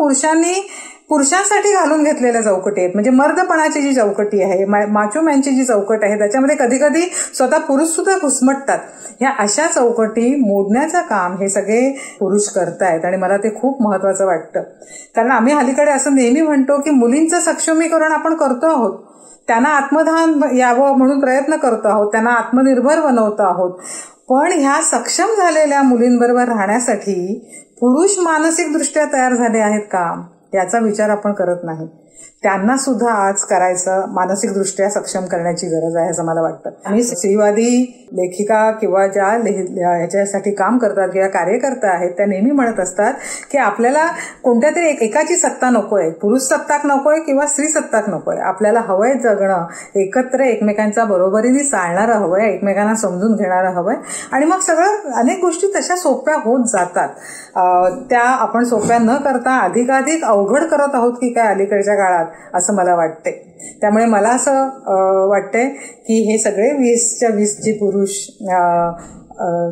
पुरुषांसाठी घालून घेतलेल्या चौकटी आहेत, म्हणजे मर्दपणाची जी चौकटी आहे, माचोमॅनची जी चौकट आहे, त्याच्यामध्ये कधी कधी स्वतः पुरुष सुद्धा घुसमटतात. ह्या अशा चौकटी मोडण्याचं काम हे सगळे पुरुष करतायत आणि मला ते खूप महत्वाचं वाटतं. कारण आम्ही अलीकडे असं नेहमी म्हणतो की मुलींचं सक्षमीकरण आपण करतो आहोत, त्यांना आत्मधान यावं म्हणून प्रयत्न करतो आहोत, त्यांना आत्मनिर्भर बनवतो आहोत, पण ह्या सक्षम झालेल्या मुलींबरोबर राहण्यासाठी पुरुष मानसिकदृष्ट्या तयार झाले आहेत का याचा विचार आपण करत नाही. त्यांना सुद्धा आज करायचं, मानसिकदृष्ट्या सक्षम करण्याची गरज आहे असं मला वाटतं. आणि स्त्रीवादी लेखिका किंवा ज्या ह्याच्यासाठी काम करतात किंवा कार्यकर्ता आहेत त्या नेहमी म्हणत असतात की आपल्याला कोणत्या तरी एकाची सत्ता नकोय, पुरुष सत्ताक नकोय किंवा स्त्री सत्ताक नकोय, आपल्याला हवंय जगणं एकत्र, एकमेकांच्या बरोबरीने चालणारं हवंय, एकमेकांना समजून घेणारं हवंय आणि मग सगळं अनेक गोष्टी तशा सोप्या होत जातात. त्या आपण सोप्या न करता अधिकाधिक अवघड करत आहोत की काय अलीकडच्या काळात असं मला वाटते. त्यामुळे मला असं वाटतंय की हे सगळे 20च्या 20 जे पुरुष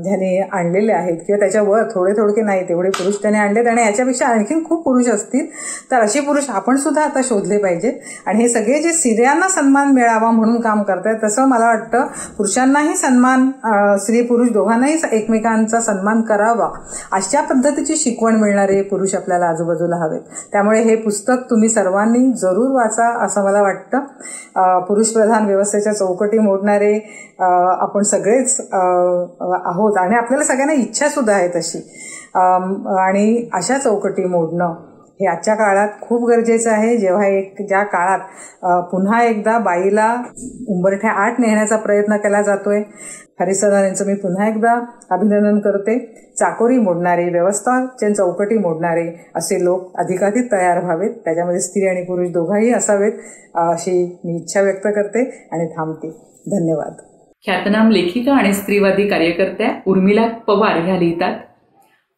ज्याने आणलेले आहेत किंवा त्याच्यावर थोडे नाही तेवढे पुरुष त्याने आणलेत आणि याच्यापेक्षा आणखीन खूप पुरुष असतील, तर असे पुरुष आपण सुद्धा आता शोधले पाहिजेत. आणि हे सगळे जे स्त्रियांना सन्मान मिळावा म्हणून काम करतायत, तसं मला वाटतं पुरुषांनाही सन्मान, स्त्री पुरुष दोघांनाही एकमेकांचा सन्मान करावा अशा पद्धतीची शिकवण मिळणारे पुरुष आपल्याला आजूबाजूला हवेत. त्यामुळे हे पुस्तक तुम्ही सर्वांनी जरूर वाचा असं मला वाटतं. पुरुषप्रधान व्यवस्थेच्या चौकटी मोडणारे आपण सगळेच आहोत आणि आपल्याला सगळ्यांना इच्छा सुद्धा आहे तशी, आणि अशा चौकटी मोडणं हे आजच्या काळात खूप गरजेचं आहे. ज्या काळात पुन्हा एकदा बाईला उंबरठ्या आत नेण्याचा प्रयत्न केला जातोय. हरीश सदान यांचं मी पुन्हा एकदा अभिनंदन करते. चाकोरी मोडणारे, व्यवस्थाच्या चौकटी मोडणारे असे लोक अधिकाधिक तयार व्हावेत, त्याच्यामध्ये स्त्री आणि पुरुष दोघाही असावेत अशी मी इच्छा व्यक्त करते आणि थांबते. धन्यवाद. ख्यातनाम लेखिका आणि स्त्रीवादी कार्यकर्त्या उर्मिला पवार ह्या लिहितात,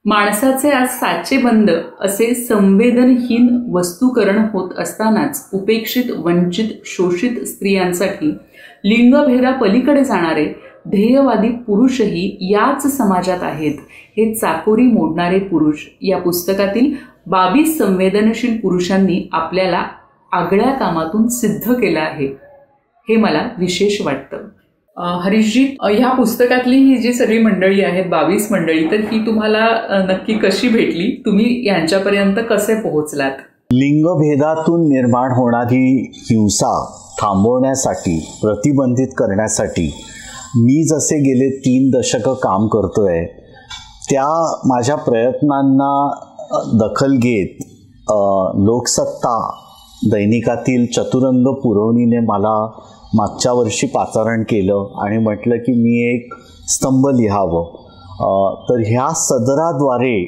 माणसाचे आज साचे बंद असे संवेदनहीन वस्तुकरण होत असतानाच उपेक्षित, वंचित, शोषित स्त्रियांसाठी लिंगभेदा पलीकडे जाणारे ध्येयवादी पुरुषही याच समाजात आहेत. हे चाकोरी मोडणारे पुरुष या पुस्तकातील 22 संवेदनशील पुरुषांनी आपल्याला आगळ्या कामातून सिद्ध केलं आहे, हे मला विशेष वाटतं. हरीशजी, ह्या पुस्तकातली ही जी सगळी मंडळी आहेत, 22 मंडळी, तर ही तुम्हाला नक्की कशी भेटली? तुम्ही यांच्यापर्यंत कसे पोहोचलात? लिंगभेदातून निर्माण होणारी हिंसा थांबवण्यासाठी, प्रतिबंधित करण्यासाठी मी जसे गेले 3 दशकं काम करतोय, त्या माझ्या प्रयत्नांना दखल घेत लोकसत्ता दैनिकातील चतुरंग पुरवणीने मला मागच्या वर्षी पाचारण केलं आणि म्हटलं की मी एक स्तंभ लिहावं. तर ह्या सदराद्वारे,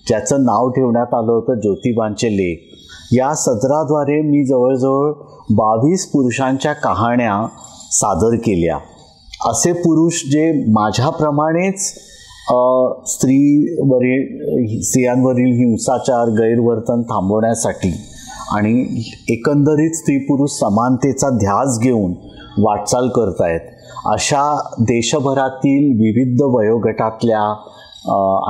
ज्याचं नाव ठेवण्यात आलं होतं ज्योतिबांचे लेख, या सदराद्वारे मी जवळजवळ 22 पुरुषांच्या कहाण्या सादर केल्या. असे पुरुष जे माझ्याप्रमाणेच स्त्रियांवरील हिंसाचार, गैरवर्तन थांबवण्यासाठी आणि एकंदरीत स्त्री पुरुष समानतेचा ध्यास घेऊन वाटचाल करतायत, अशा देशभरातील विविध वयोगटातल्या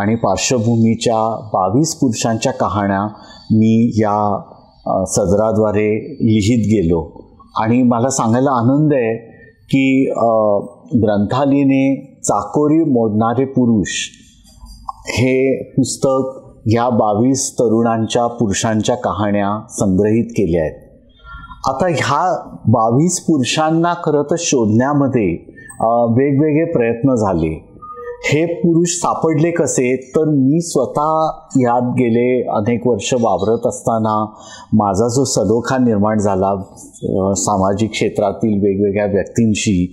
आणि पार्श्वभूमीच्या 22 पुरुषांच्या कहाण्या मी या सदराद्वारे लिहित गेलो. आणि मला सांगायला आनंद आहे की ग्रंथालयाने चाकोरी मोडणारे पुरुष हे पुस्तक ह्या 22 तरुणांच्या, पुरुषांच्या कहाण्या संग्रहित केल्या आहेत. आता ह्या 22 पुरुषांना खरं तर शोधण्यामध्ये वेगवेगळे प्रयत्न झाले. हे पुरुष सापडले कसे? तर मी स्वतः यात गेले अनेक वर्ष वावरत असताना माझा जो सलोखा निर्माण झाला सामाजिक क्षेत्रातील वेगवेगळ्या व्यक्तींशी,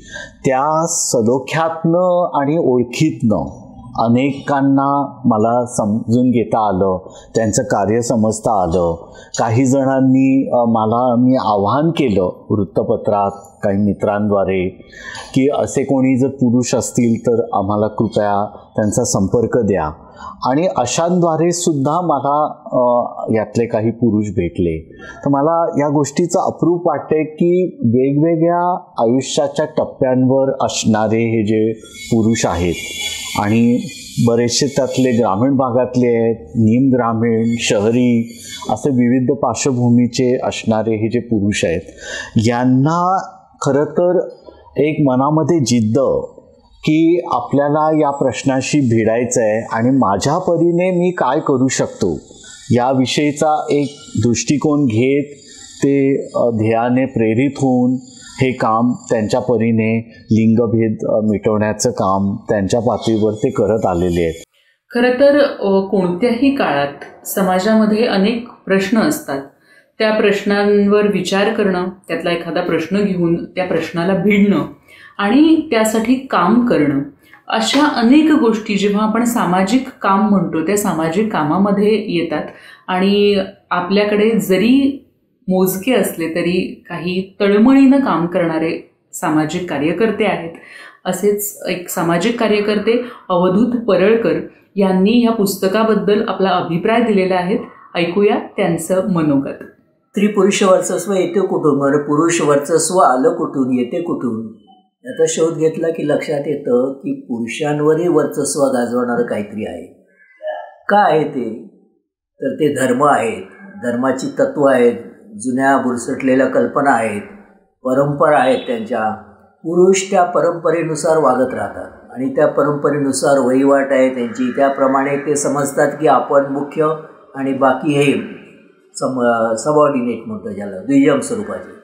त्या सलोख्यातनं आणि ओळखीतनं अनेकांना मला समजून घेता आलं, त्यांचं कार्य समजता आलं. काही जणांनी मी आवाहन केलं वृत्तपत्रात काही मित्रांद्वारे की असे कोणी जर पुरुष असतील तर आम्हाला कृपया त्यांचा संपर्क द्या. आणि अशांद्वारे सुद्धा मला यातले काही पुरुष भेटले. तर मला या गोष्टीचं अप्रूप वाटते की वेगवेगळ्या आयुष्याच्या टप्प्यांवर असणारे हे जे पुरुष आहेत आणि बरेचसे त्यातले ग्रामीण भागातले आहेत, निमग्रामीण, शहरी, असे विविध पार्श्वभूमीचे असणारे हे जे पुरुष आहेत, यांना खरं तर एक मनामध्ये जिद्द की आपल्याला या प्रश्नाशी भिडायचं आहे आणि माझ्या परीने मी काय करू शकतो याविषयीचा एक दृष्टिकोन घेत ते ध्येयाने प्रेरित होऊन हे काम त्यांच्या परीने लिंगभेद मिटवण्याचं काम त्यांच्या पातळीवर ते करत आलेले आहेत. खरं तर कोणत्याही काळात समाजामध्ये अनेक प्रश्न असतात. त्या प्रश्नांवर विचार करणं, त्यातला एखादा प्रश्न घेऊन त्या प्रश्नाला भिडणं आणि त्यासाठी काम करणं, अशा अनेक गोष्टी जेव्हा आपण सामाजिक काम म्हणतो त्या सामाजिक कामामध्ये येतात. आणि आपल्याकडे जरी मोजके असले तरी काही तळमळीनं काम करणारे सामाजिक कार्यकर्ते आहेत. असेच एक सामाजिक कार्यकर्ते अवधूत परळकर यांनी या पुस्तकाबद्दल आपला अभिप्राय दिलेला आहे. ऐकूया त्यांचं मनोगत. स्त्री पुरुष वर्चस्व येते कुठून? पुरुष वर्चस्व आलं कुठून? येते कुठून? याचा शोध घेतला की लक्षात येतं की पुरुषांवरही वर्चस्व गाजवणारं काहीतरी आहे. काय आहे ते? तर ते धर्म आहेत, धर्माची तत्त्व आहेत, जुन्या बुरसटलेल्या कल्पना आहेत, परंपरा आहेत त्यांच्या. पुरुष त्या परंपरेनुसार वागत राहतात आणि त्या परंपरेनुसार वहिवाट आहे त्यांची. त्याप्रमाणे ते समजतात की आपण मुख्य आणि बाकी हे सबऑर्डिनेट म्हणतो ज्याला, दुय्यम स्वरूपाचे.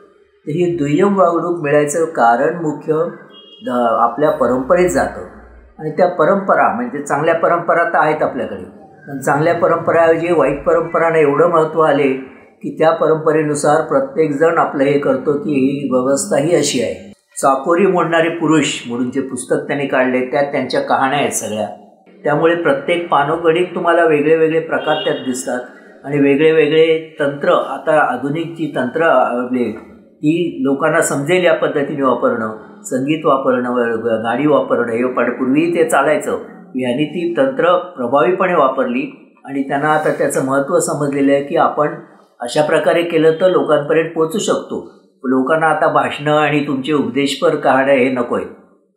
तर ही दुय्यम वागणूक मिळायचं कारण मुख्य आपल्या परंपरेत जातं. आणि त्या परंपरा म्हणजे चांगल्या परंपरा तर आहेत आपल्याकडे, पण चांगल्या परंपराऐवजी वाईट परंपरांना एवढं महत्त्व आले की त्या परंपरेनुसार प्रत्येकजण आपलं हे करतो की ही व्यवस्था ही अशी आहे. चाकोरी मोडणारे पुरुष म्हणून जे पुस्तक त्यांनी काढले त्यात त्यांच्या कहाण्या आहेत सगळ्या. त्यामुळे प्रत्येक पानोगडीत तुम्हाला वेगळे वेगळे प्रकार त्यात दिसतात आणि वेगळे वेगळे तंत्र. आता आधुनिक जी तंत्र आली ती लोकांना समजेल या पद्धतीने वापरणं, संगीत वापरणं, गाडी वापरणं, हे पूर्वी ते चालायचं. यांनी ती तंत्र प्रभावीपणे वापरली आणि त्यांना आता त्याचं महत्त्व समजलेलं आहे की आपण अशा प्रकारे केलं तर लोकांपर्यंत पोहोचू शकतो. लोकांना आता भाषणं आणि तुमचे उपदेशपर कहाण्या हे नको आहेत.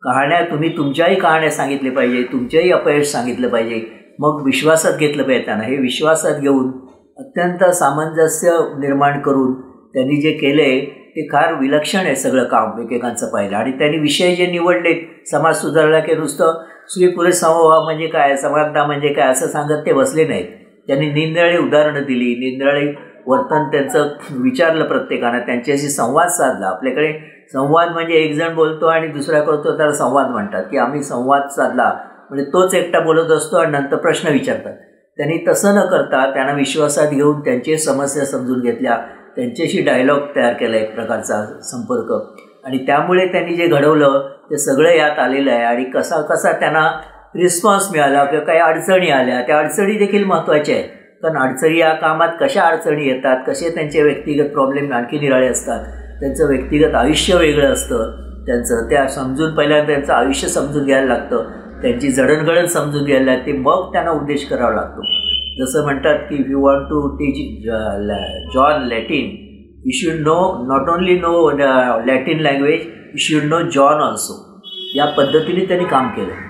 कहाण्या तुम्ही तुमच्याही कहाण्या सांगितल्या पाहिजे, तुमच्याही अपयश सांगितलं पाहिजे, मग विश्वासात घेतलं पाहिजे त्यांना. हे विश्वासात घेऊन अत्यंत सामंजस्य निर्माण करून त्यांनी जे केलं आहे ते फार विलक्षण आहे सगळं काम एकेकांचं पाहिलं. आणि त्यांनी विषय जे निवडलेत समाज सुधारला की नुसतं स्त्री पुरुष समभाव म्हणजे काय, समानता म्हणजे काय असं सांगत ते बसले नाहीत. त्यांनी निंदळी उदाहरणं दिली, निंदळी वर्तन त्यांचं विचारलं प्रत्येकानं, त्यांच्याशी संवाद साधला. आपल्याकडे संवाद म्हणजे एक जण बोलतो आणि दुसरा करतो त्याला संवाद म्हणतात की आम्ही संवाद साधला म्हणजे तोच एकटा बोलत असतो आणि नंतर प्रश्न विचारतात. त्यांनी तसं न करता त्यांना विश्वासात घेऊन त्यांची समस्या समजून घेतल्या, त्यांच्याशी डायलॉग तयार केला एक प्रकारचा संपर्क. आणि त्यामुळे त्यांनी जे घडवलं ते सगळं यात आलेलं आहे. आणि कसा कसा त्यांना रिस्पॉन्स मिळाला किंवा काही अडचणी आल्या, त्या अडचणी देखील महत्त्वाच्या आहेत. कारण अडचणी या कामात कशा अडचणी येतात, कसे त्यांचे व्यक्तिगत प्रॉब्लेम आणखी निराळे असतात, त्यांचं व्यक्तिगत आयुष्य वेगळं असतं त्यांचं. त्या समजून पहिल्यांदा त्यांचं आयुष्य समजून घ्यायला लागतं, त्यांची जडणघडण समजून घ्यायला लागते, मग त्यांना उद्देश करावा लागतो. जसं म्हणतात की if you want to teach John Latin you should know not only know Latin language, you should know John also. या पद्धतीने त्यांनी काम केलं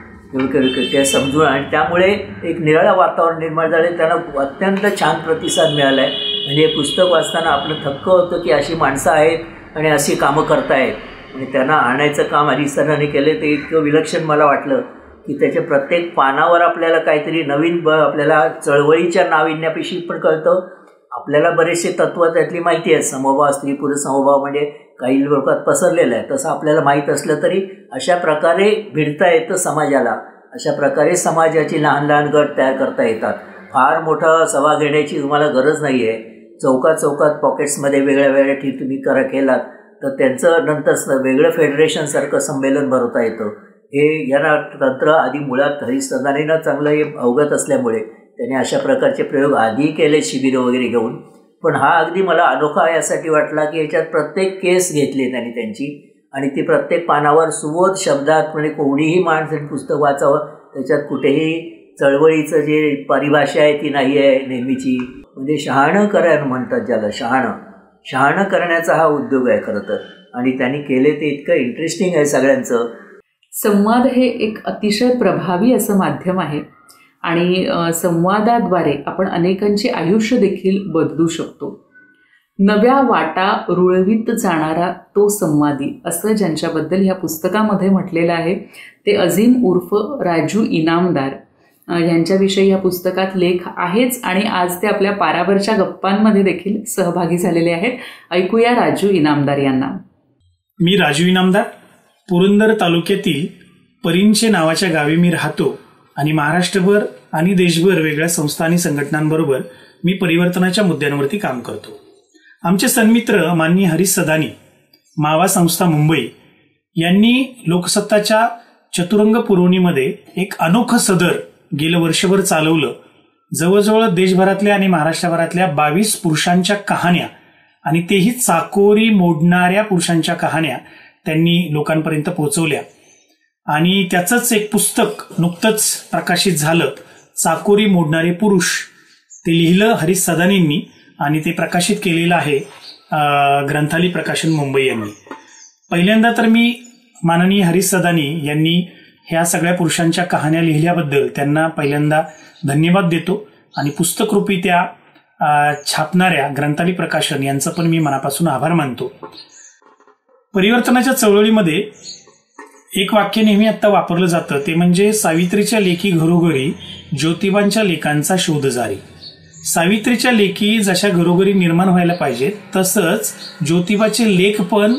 ते समजून. आणि त्यामुळे एक निराळं वातावरण निर्माण झाले, त्यांना अत्यंत छान प्रतिसाद मिळाला आहे. म्हणजे हे पुस्तक वाचताना आपलं थक्क होतं की अशी माणसं आहेत आणि अशी कामं करतायत. आणि त्यांना आणायचं काम हरीश सरांनी केलं ते इतकं विलक्षण मला वाटलं की त्याच्या प्रत्येक पानावर आपल्याला काहीतरी नवीन आपल्याला चळवळीच्या नाविन्यापेक्षा पण कळतं. आपल्याला बरेचसे तत्त्व त्यातली माहिती आहेत, समभाव, स्त्री पुरुष समभाव म्हणजे काही लोकात पसरलेलं आहे, तसं आपल्याला माहीत असलं तरी अशा प्रकारे भिडता येतं समाजाला. अशा प्रकारे समाजाची लहान लहान गट तयार करता येतात. फार मोठा सभा घेण्याची तुम्हाला गरज नाही आहे. चौकात चौकात पॉकेट्समध्ये वेगळ्या वेगळ्या तुम्ही केलात तर त्यांचं नंतर वेगळं फेडरेशनसारखं संमेलन भरवता येतं. हे यांना तंत्र आधी मुळात हरीश सदानीनं चांगलं हे अवगत असल्यामुळे त्याने अशा प्रकारचे प्रयोग आधी केले शिबिरं वगैरे घेऊन. पण हा अगदी मला अनोखा यासाठी वाटला की याच्यात प्रत्येक केस घेतली त्यांनी त्यांची आणि ती प्रत्येक पानावर सुबोध शब्दात म्हणजे कोणीही माणसं पुस्तक वाचावं त्याच्यात कुठेही चळवळीचं जे परिभाषा आहे ती नाही आहे नेहमीची. म्हणजे शहाणं करायला म्हणतात ज्याला, शहाणं करण्याचा हा उद्योग आहे खरं तर. आणि त्यांनी केले ते इतकं इंटरेस्टिंग आहे सगळ्यांचं. संवाद हे एक अतिशय प्रभावी असं माध्यम आहे आणि संवादाद्वारे आपण अनेकांचे आयुष्य देखील बदलू शकतो. नव्या वाटा रुळवीत जाणारा तो संवादी असं ज्यांच्याबद्दल ह्या पुस्तकामध्ये म्हटलेलं आहे ते अझीम उर्फ राजू इनामदार यांच्याविषयी या पुस्तकात लेख आहेच आणि आज ते आपल्या पारावरच्या गप्पांमध्ये देखील सहभागी झालेले आहेत. ऐकूया राजू इनामदार यांना. मी राजू इनामदार, पुरंदर तालुक्यातील परिंचे नावाच्या गावी मी राहतो आणि महाराष्ट्रभर आणि देशभर वेगळ्या संस्था आणि संघटनांबरोबर मी परिवर्तनाच्या मुद्द्यांवरती काम करतो. आमचे सन्मित्र माननीय हरीश सदानी, मावा संस्था मुंबई यांनी लोकसत्ताच्या चतुरंग पुरवणीमध्ये एक अनोखं सदर गेलं वर्षभर चालवलं. जवळजवळ देशभरातल्या आणि महाराष्ट्रभरातल्या 22 पुरुषांच्या कहाण्या आणि तेही चाकोरी मोडणाऱ्या पुरुषांच्या कहाण्या त्यांनी लोकांपर्यंत पोहोचवल्या. आणि त्याचंच एक पुस्तक नुकतंच प्रकाशित झालं, चाकोरी मोडणारे पुरुष. ते लिहिलं हरीश सदानींनी आणि ते प्रकाशित केलेलं आहे ग्रंथाली प्रकाशन मुंबई यांनी. पहिल्यांदा तर मी माननीय हरीश सदानी यांनी ह्या सगळ्या पुरुषांच्या कहाण्या लिहिल्याबद्दल त्यांना पहिल्यांदा धन्यवाद देतो आणि पुस्तकरूपी त्या छापणाऱ्या ग्रंथाली प्रकाशन यांचं पण मी मनापासून आभार मानतो. परिवर्तनाच्या चळवळीमध्ये एक वाक्य नेहमी आता वापरलं जातं, ते म्हणजे सावित्रीच्या लेकी घरोघरी ज्योतिबांच्या लेकांचा शोध जारी. सावित्रीच्या लेकी जशा घरोघरी निर्माण व्हायला पाहिजेत, तसंच ज्योतिबाचे लेख पण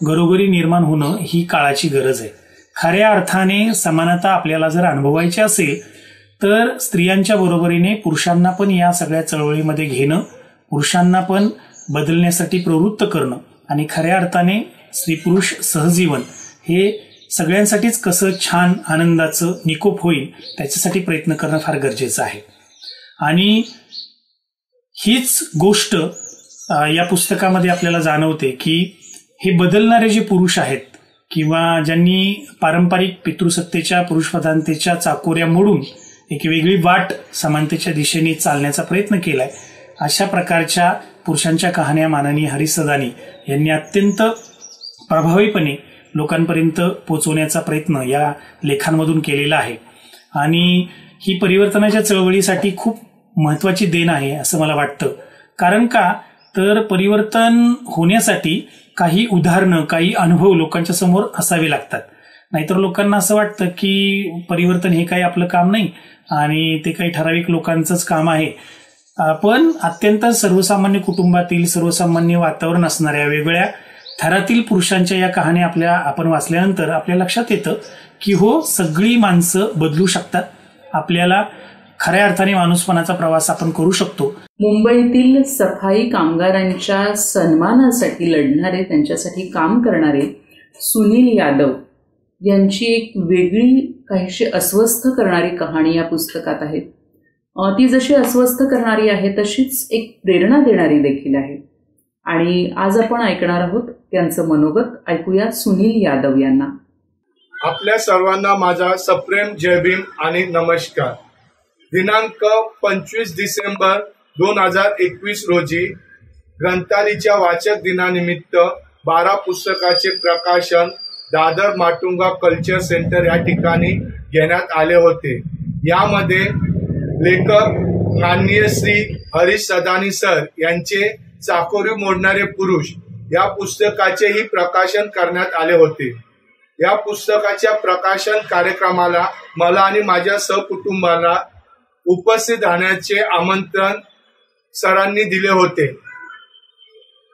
घरोघरी निर्माण होणं ही काळाची गरज आहे. खऱ्या अर्थाने समानता आपल्याला जर अनुभवायची असेल तर स्त्रियांच्या बरोबरीने पुरुषांना पण या सगळ्या चळवळीमध्ये घेणं, पुरुषांना पण बदलण्यासाठी प्रवृत्त करणं आणि खऱ्या अर्थाने स्त्री पुरुष सहजीवन हे सगळ्यांसाठीच कसं छान आनंदाचं निकोप होईल त्याच्यासाठी प्रयत्न करणं फार गरजेचं आहे. आणि हीच गोष्ट या पुस्तकामध्ये आपल्याला जाणवते की हे बदलणारे जे पुरुष आहेत किंवा ज्यांनी पारंपरिक पितृसत्तेच्या पुरुषप्रधानतेच्या चाकोऱ्या मोडून एक वेगळी वाट समानतेच्या दिशेने चालण्याचा प्रयत्न केलाय, अशा प्रकारच्या पुरुषांच्या कहाण्या माननीय हरीश सदानी यांनी अत्यंत प्रभावीपणे लोकांपर्यंत पोहोचवण्याचा प्रयत्न या लेखांमधून केलेला आहे. आणि ही परिवर्तनाच्या चळवळीसाठी खूप महत्वाची देण आहे असं मला वाटतं. कारण का तर परिवर्तन होण्यासाठी काही उदाहरणं, काही अनुभव लोकांच्या समोर असावे लागतात. नाहीतर लोकांना असं वाटतं की परिवर्तन हे काही आपलं काम नाही आणि ते काही ठराविक लोकांचंच काम आहे. पण अत्यंत सर्वसामान्य कुटुंबातील, सर्वसामान्य वातावरण असणाऱ्या वेगवेगळ्या थरातील पुरुषांच्या या कहाण्या आपण वाचल्यानंतर आपल्या लक्षात येतं की हो, सगळी माणसं बदलू शकतात. आपल्याला खऱ्या अर्थाने माणूसपणाचा प्रवास आपण करू शकतो. मुंबईतील सफाई कामगारांच्या सन्मानासाठी लढणारे, त्यांच्यासाठी काम करणारे सुनील यादव यांची एक वेगळी, काहीशी अस्वस्थ करणारी कहाणी या पुस्तकात आहे. ती जशी अस्वस्थ करणारी आहे तशीच एक प्रेरणा देणारी देखील आहे. आणि आज आपण ऐकणार आहोत त्यांचं मनोगत. ऐकूया सुनील यादव यांना. आपल्या सर्वांना माझा सप्रेम जय भीम आणि नमस्कार. दिनांक 25 डिसेंबर 2021 रोजी ग्रंथालयाच्या वाचक दिनानिमित्त 12 पुस्तकाचे प्रकाशन दादर माटुंगा कल्चर सेंटर या ठिकाणी घेण्यात आले होते. यामध्ये लेखक माननीय श्री हरीश सदानी सर यांचे चाकोरी मोडणारे पुरुष या पुस्तकाचेही प्रकाशन करण्यात आले होते. या पुस्तकाच्या प्रकाशन कार्यक्रमाला मला आणि माझ्या सहकुटुंबाला उपस्थित राहण्याचे आमंत्रण सरांनी दिले होते.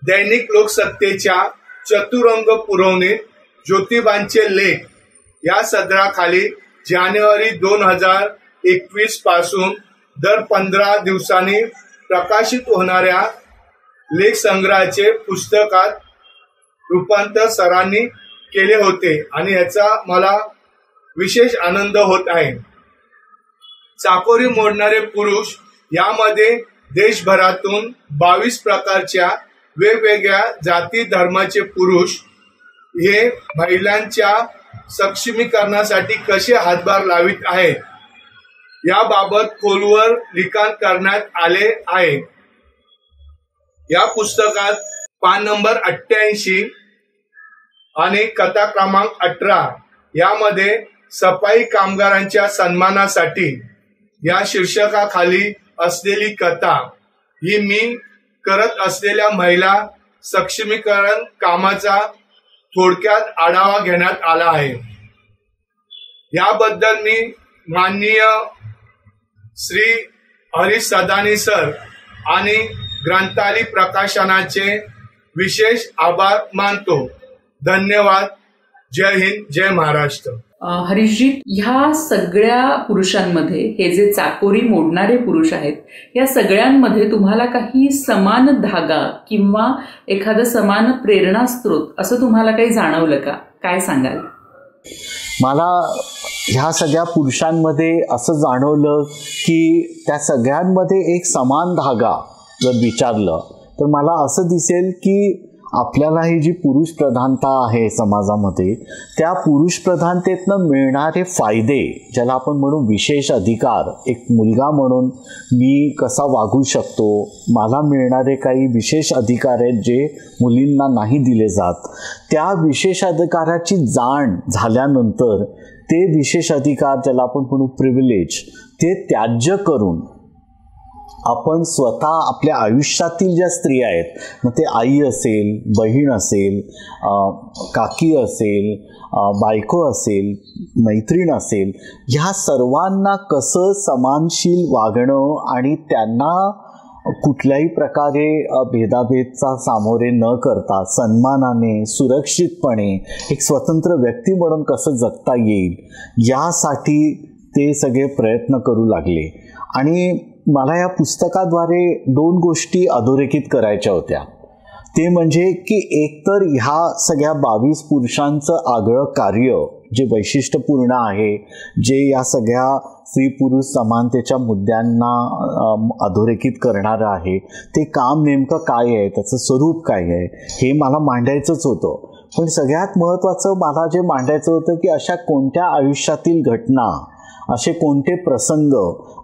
दैनिक लोकसत्तेच्या चतुरंग पुरवणीत ज्योतिबांचे लेख या सदराखाली जानेवारी 2021 पासून दर 15 दिवसांनी प्रकाशित होणाऱ्या लेख संग्रहाचे पुस्तकात रूपांतर सरांनी केले होते आणि याचा मला विशेष आनंद होत आहे. चाकोरी मोडणारे पुरुष यामध्ये देशभरातून 22 प्रकारच्या वेगवेगळ्या जाती धर्माचे पुरुष हे महिलांच्या सक्षमीकरणासाठी कसे हातभार लावित आहेत याबाबत खोलवर लिखाण करण्यात आले आहे. या पुस्तकात पान नंबर 88 आणि कथा क्रमांक 18 यामध्ये सफाई कामगारांच्या सन्मानासाठी या शीर्षकाखाली असलेली कथा ही मी करत असलेल्या महिला सक्षमीकरण कामाचा थोडक्यात आढावा घेण्यात आला आहे. याबद्दल मी माननीय श्री हरीश सदानी सर आणि ग्रंथाली प्रकाशनाचे विशेष आभार मानतो. धन्यवाद. जय हिंद, जय महाराष्ट्र. हरीशजी, ह्या सगळ्या पुरुषांमध्ये, हे जे चाकोरी मोडणारे पुरुष आहेत, या सगळ्यांमध्ये तुम्हाला काही समान धागा किंवा एखादं समान प्रेरणास्त्रोत असं तुम्हाला काही जाणवलं का? काय सांगाल? मला ह्या सगळ्या पुरुषांमध्ये असं जाणवलं की त्या सगळ्यांमध्ये एक समान धागा जर विचारलं तर मला असं दिसेल की आपल्याला ही जी पुरुष प्रधानता आहे समाजामध्ये, त्या पुरुष प्रधानतेतनं मिळणारे फायदे, ज्याला आपण म्हणू विशेष अधिकार, एक मुलगा म्हणून मी कसा वागू शकतो, मला मिळणारे काही विशेष अधिकार आहेत जे मुलींना नाही दिले जात, त्या विशेष अधिकाराची जाण झाल्यानंतर ते विशेष अधिकार, ज्याला आपण म्हणू प्रिव्हिलेज, ते त्याज्य करून आपण स्वतः आपल्या आयुष्यातील ज्या स्त्रिया आहेत, मग ते आई असेल, बहीण असेल, काकी असेल, बायको असेल, मैत्रीण असेल, ह्या सर्वांना कसं समानशील वागणं आणि त्यांना कुठल्याही प्रकारे भेदाभेदचा सामोरे न करता सन्मानाने, सुरक्षितपणे एक स्वतंत्र व्यक्ती म्हणून कसं जगता येईल, यासाठी ते सगळे प्रयत्न करू लागले. आणि मला या पुस्तकाद्वारे 2 गोष्टी अधोरेखित करायच्या होत्या. ते म्हणजे की एकतर ह्या सगळ्या 22 पुरुषांचं आगळं कार्य जे वैशिष्ट्यपूर्ण आहे, जे या सगळ्या स्त्री पुरुष समानतेच्या मुद्द्यांना अधोरेखित करणारं आहे, ते काम नेमकं काय आहे, त्याचं स्वरूप काय आहे, हे मला मांडायचंच होतं. पण सगळ्यात महत्त्वाचं मला जे मांडायचं होतं की अशा कोणत्या आयुष्यातील घटना, असे कोणते प्रसंग,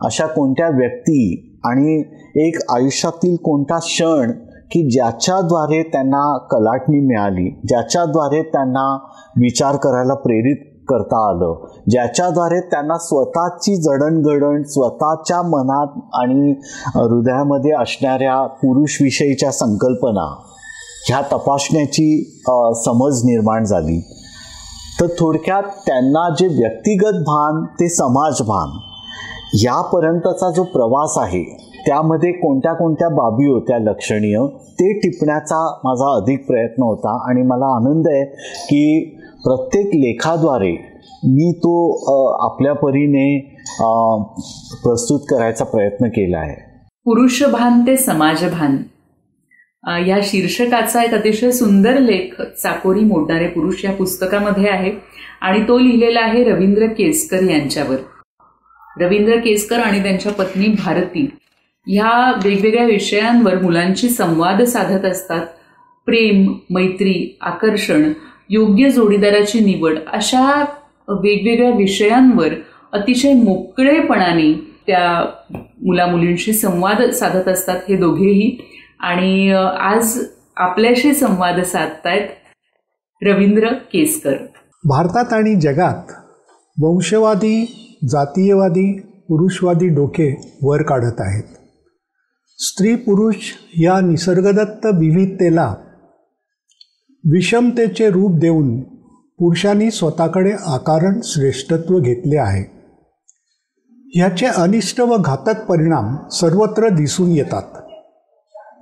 अशा कोणत्या व्यक्ती आणि एक आयुष्यातील कोणता क्षण की ज्याच्याद्वारे त्यांना कलाटणी मिळाली, ज्याच्याद्वारे त्यांना विचार करायला प्रेरित करता आलं, ज्याच्याद्वारे त्यांना स्वतःची जडणघडण, स्वतःच्या मनात आणि हृदयामध्ये असणाऱ्या पुरुषविषयीच्या संकल्पना ह्या तपासण्याची समज निर्माण झाली. तर थोडक्यात त्यांना जे व्यक्तिगत भान ते समाज भान यापर्यंतचा जो प्रवास आहे, त्यामध्ये कोणत्या कोणत्या बाबी होत्या लक्षणीय, ते टिपण्याचा माझा अधिक प्रयत्न होता. आणि मला आनंद आहे की प्रत्येक लेखाद्वारे मी तो आपल्या परीने प्रस्तुत करायचा प्रयत्न केला आहे. पुरुषभान ते समाजभान या शीर्षकाचा एक अतिशय सुंदर लेख चाकोरी मोडणारे पुरुष या पुस्तकामध्ये आहे आणि तो लिहिलेला आहे रवींद्र केसकर यांच्यावर. रवींद्र केसकर आणि त्यांच्या पत्नी भारती ह्या वेगवेगळ्या विषयांवर मुलांशी संवाद साधत असतात. प्रेम, मैत्री, आकर्षण, योग्य जोडीदाराची निवड अशा वेगवेगळ्या विषयांवर अतिशय मोकळेपणाने त्या मुलामुलींशी संवाद साधत असतात हे दोघेही. आणि आज आपल्याशी संवाद साधतायत रवींद्र केसकर. भारतात आणि जगात वंशवादी, जातीयवादी, पुरुषवादी डोके वर काढत आहेत. स्त्री पुरुष या निसर्गदत्त विविधतेला विषमतेचे रूप देऊन पुरुषांनी स्वतःकडे आकारण श्रेष्ठत्व घेतले आहे. ह्याचे अनिष्ट व घातक परिणाम सर्वत्र दिसून येतात.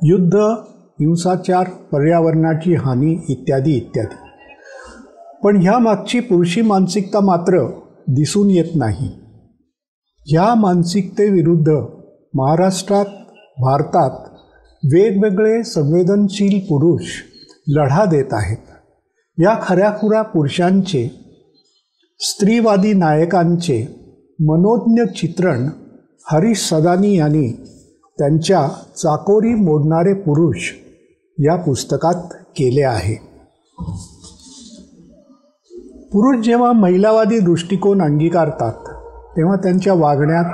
युद्ध, हिंसाचार, पर्यावरणाची हानी इत्यादी इत्यादी. पण ह्या मागची पुरुषी मानसिकता मात्र दिसून येत नाही. ह्या मानसिकतेविरुद्ध महाराष्ट्रात, भारतात वेगवेगळे संवेदनशील पुरुष लढा देत आहेत. या खऱ्याखुऱ्या पुरुषांचे, स्त्रीवादी नायकांचे मनोज्ञ चित्रण हरीश सदानी यांनी त्यांच्या चाकोरी मोडणारे पुरुष या पुस्तकात केले आहे. पुरुष जेव्हा महिलावादी दृष्टिकोन अंगीकारतात तेव्हा त्यांच्या वागण्यात,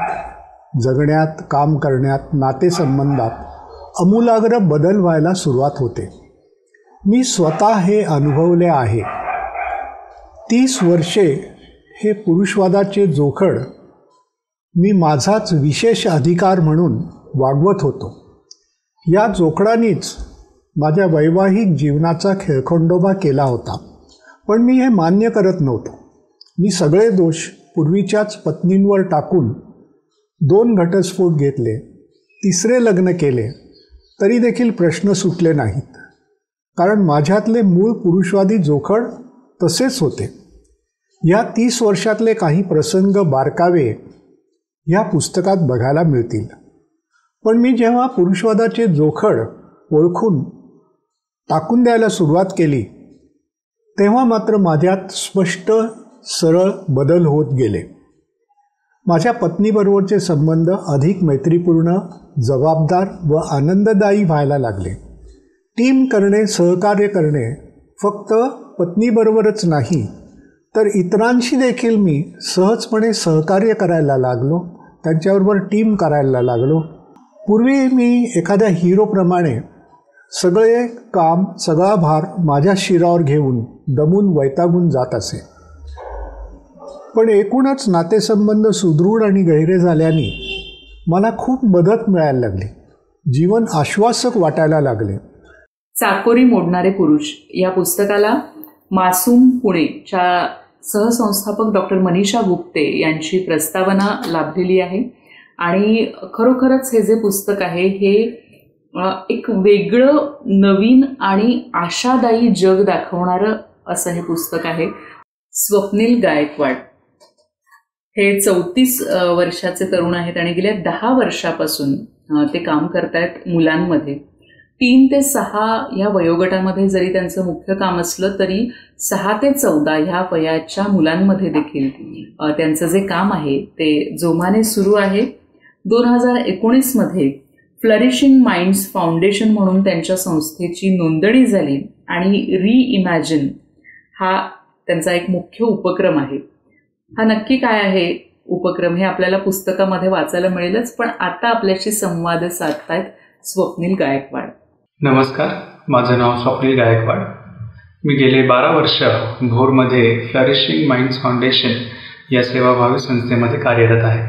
जगण्यात, काम करण्यात, नातेसंबंधात आमूलाग्र बदल व्हायला सुरुवात होते. मी स्वतः हे अनुभवले आहे. 30 वर्षे हे पुरुषवादाचे जोखड मी माझाच विशेष अधिकार म्हणून वागवत होतो. या जोखडानेच माझ्या वैवाहिक जीवनाचा खेळखंडोबा केला होता. पण मी हे मान्य करत नव्हतो. मी सगळे दोष पूर्वीच्याच पत्नींवर टाकून 2 घटस्फोट घेतले, 3रे लग्न केले, तरी देखील प्रश्न सुटले नाहीत. कारण माझ्यातले मूळ पुरुषवादी जोखड तसेच होते. या 30 वर्षातले काही प्रसंग, बारकावे या पुस्तकात बघायला मिळतील. पण मी जेव्हा पुरुषवादाचे जोखड ओळखून टाकून द्यायला सुरुवात केली तेव्हा मात्र माझ्यात स्पष्ट, सरळ बदल होत गेले. माझ्या पत्नीबरोबरचे संबंध अधिक मैत्रीपूर्ण, जबाबदार व आनंददायी व्हायला लागले. टीम करणे, सहकार्य करणे फक्त पत्नीबरोबरच नाही तर इतरांशी देखील मी सहजपणे सहकार्य करायला लागलो, त्यांच्याबरोबर टीम करायला लागलो. पूर्वी मी एखाद्या हिरोप्रमाणे सगळे काम, सगळा भार माझ्या शिरावर घेऊन दमून वैतागून जात असे. पण एकूणच नातेसंबंध सुदृढ आणि गहिरे झाल्याने मला खूप मदत मिळायला लागली. जीवन आश्वासक वाटायला लागले. चाकोरी मोडणारे पुरुष या पुस्तकाला मासूम पुणेच्या सहसंस्थापक डॉक्टर मनीषा गुप्ते यांची प्रस्तावना लाभलेली आहे. आणि खरोखरच हे जे पुस्तक आहे हे एक वेगळं, नवीन आणि आशादायी जग दाखवणारं असं हे पुस्तक आहे. स्वप्नील गायकवाड हे 34 वर्षाचे तरुण आहेत आणि गेल्या 10 वर्षापासून ते काम करतायत मुलांमध्ये. 3 ते 6 या वयोगटामध्ये जरी त्यांचं मुख्य काम असलं तरी 6 ते 14 ह्या वयाच्या मुलांमध्ये देखील त्यांचं जे काम आहे ते जोमाने सुरू आहे. 2019 मध्ये फ्लरिशिंग माइंड्स फाउंडेशन म्हणून त्यांच्या संस्थेची नोंदणी झाली आणि रिइमॅजिन हा त्यांचा एक मुख्य उपक्रम आहे. हा नक्की काय आहे उपक्रम हे आपल्याला पुस्तकामध्ये वाचायला मिळेलच, पण आता आपल्याशी संवाद साधतायत स्वप्नील गायकवाड. नमस्कार, माझं नाव स्वप्नील गायकवाड. मी गेले 12 वर्ष भोरमध्ये फ्लरिशिंग माइंड्स फाउंडेशन या सेवाभावी संस्थेमध्ये कार्यरत आहे.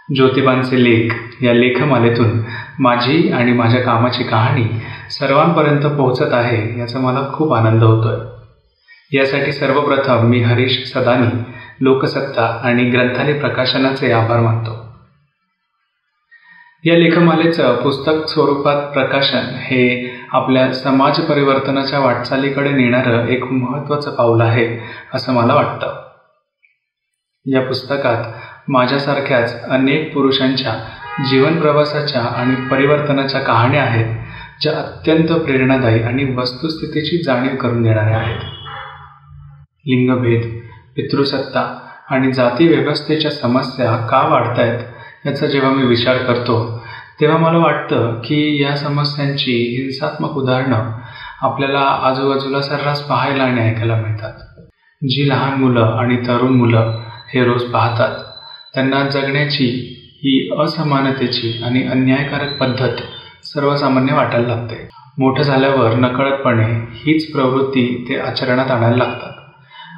ज्योतिबांचे लेख या लेखमालेतून माझी आणि माझ्या कामाची कहाणी सर्वांपर्यंत पोहोचत आहे याचा मला खूप आनंद होतोय. यासाठी सर्वप्रथम मी हरीश सदानी, लोकसत्ता आणि ग्रंथालय प्रकाशनाचे आभार मानतो. या लेखमालेचं पुस्तक स्वरूपात प्रकाशन हे आपल्या समाज परिवर्तनाच्या वाटचालीकडे नेणारं एक महत्त्वाचं पाऊल आहे असं मला वाटतं. या पुस्तकात माझ्यासारख्याच अनेक पुरुषांच्या जीवन प्रवासाच्या आणि परिवर्तनाच्या कहाण्या आहेत ज्या अत्यंत प्रेरणादायी आणि वस्तुस्थितीची जाणीव करून देणाऱ्या आहेत. लिंगभेद, पितृसत्ता आणि जाती व्यवस्थेच्या समस्या का वाढतायत याचा जेव्हा मी विचार करतो तेव्हा मला वाटतं की या समस्यांची हिंसात्मक उदाहरणं आपल्याला आजूबाजूला सर्रास पाहायला आणि ऐकायला मिळतात. जी लहान मुलं आणि तरुण मुलं हे रोज पाहतात त्यांना जगण्याची ही असमानतेची आणि अन्यायकारक पद्धत सर्वसामान्य वाटायला लागते. मोठं झाल्यावर नकळतपणे हीच प्रवृत्ती ते आचरणात आणायला लागतात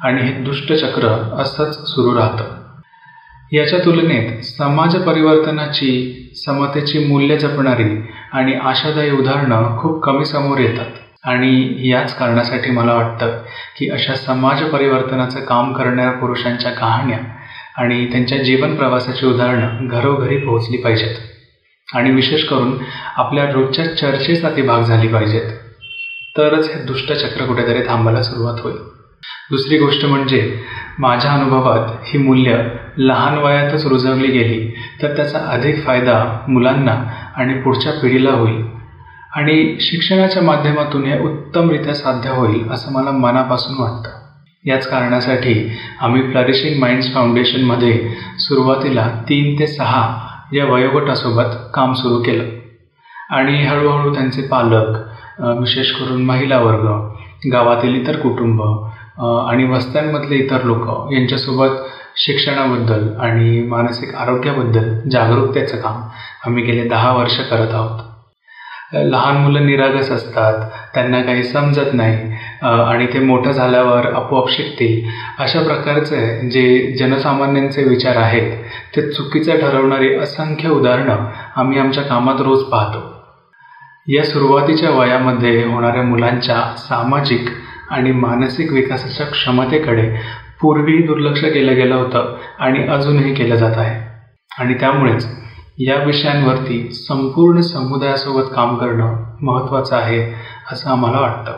आणि हे दुष्टचक्र असंच सुरू राहतं. याच्या तुलनेत समाज परिवर्तनाची, समतेची मूल्य जपणारी आणि आशादायी उदाहरणं खूप कमी समोर येतात. आणि याच कारणासाठी मला वाटतं की अशा समाज परिवर्तनाचं काम करणाऱ्या पुरुषांच्या कहाण्या आणि त्यांच्या जीवन प्रवासाची उदाहरणं घरोघरी पोहोचली पाहिजेत आणि विशेष करून आपल्या रोजच्या चर्चेचा ती भाग झाली पाहिजेत. तरच हे दुष्टचक्र कुठेतरी थांबायला सुरुवात होईल. दुसरी गोष्ट म्हणजे माझ्या अनुभवात ही मूल्य लहान वयातच रुजवली गेली तर त्याचा अधिक फायदा मुलांना आणि पुढच्या पिढीला होईल आणि शिक्षणाच्या माध्यमातून हे उत्तमरित्या साध्य होईल असं मला मनापासून वाटतं. याच कारणासाठी आम्ही फ्लरिशिंग माइंड्स फाउंडेशनमध्ये सुरुवातीला 3 ते 6 या वयोगटासोबत काम सुरू केलं आणि हळूहळू त्यांचे पालक, विशेष करून महिला वर्ग, गावातील इतर कुटुंब आणि वस्त्यांमधले इतर लोक यांच्यासोबत शिक्षणाबद्दल आणि मानसिक आरोग्याबद्दल जागरूकतेचं काम आम्ही गेले 10 वर्ष करत आहोत. लहान मुलं निरागस असतात, त्यांना काही समजत नाही आणि ते मोठं झाल्यावर आपोआप शिकतील अशा प्रकारचे जे जनसामान्यांचे विचार आहेत ते चुकीचं ठरवणारी असंख्य उदाहरणं आम्ही आमच्या कामात रोज पाहतो. या सुरुवातीच्या वयामध्ये होणाऱ्या मुलांच्या सामाजिक आणि मानसिक विकासाच्या क्षमतेकडे पूर्वी दुर्लक्ष केलं गेलं होतं आणि अजूनही केलं जात आहे आणि त्यामुळेच या विषयांवरती संपूर्ण समुदायासोबत काम करणं महत्त्वाचं आहे असं आम्हाला वाटतं.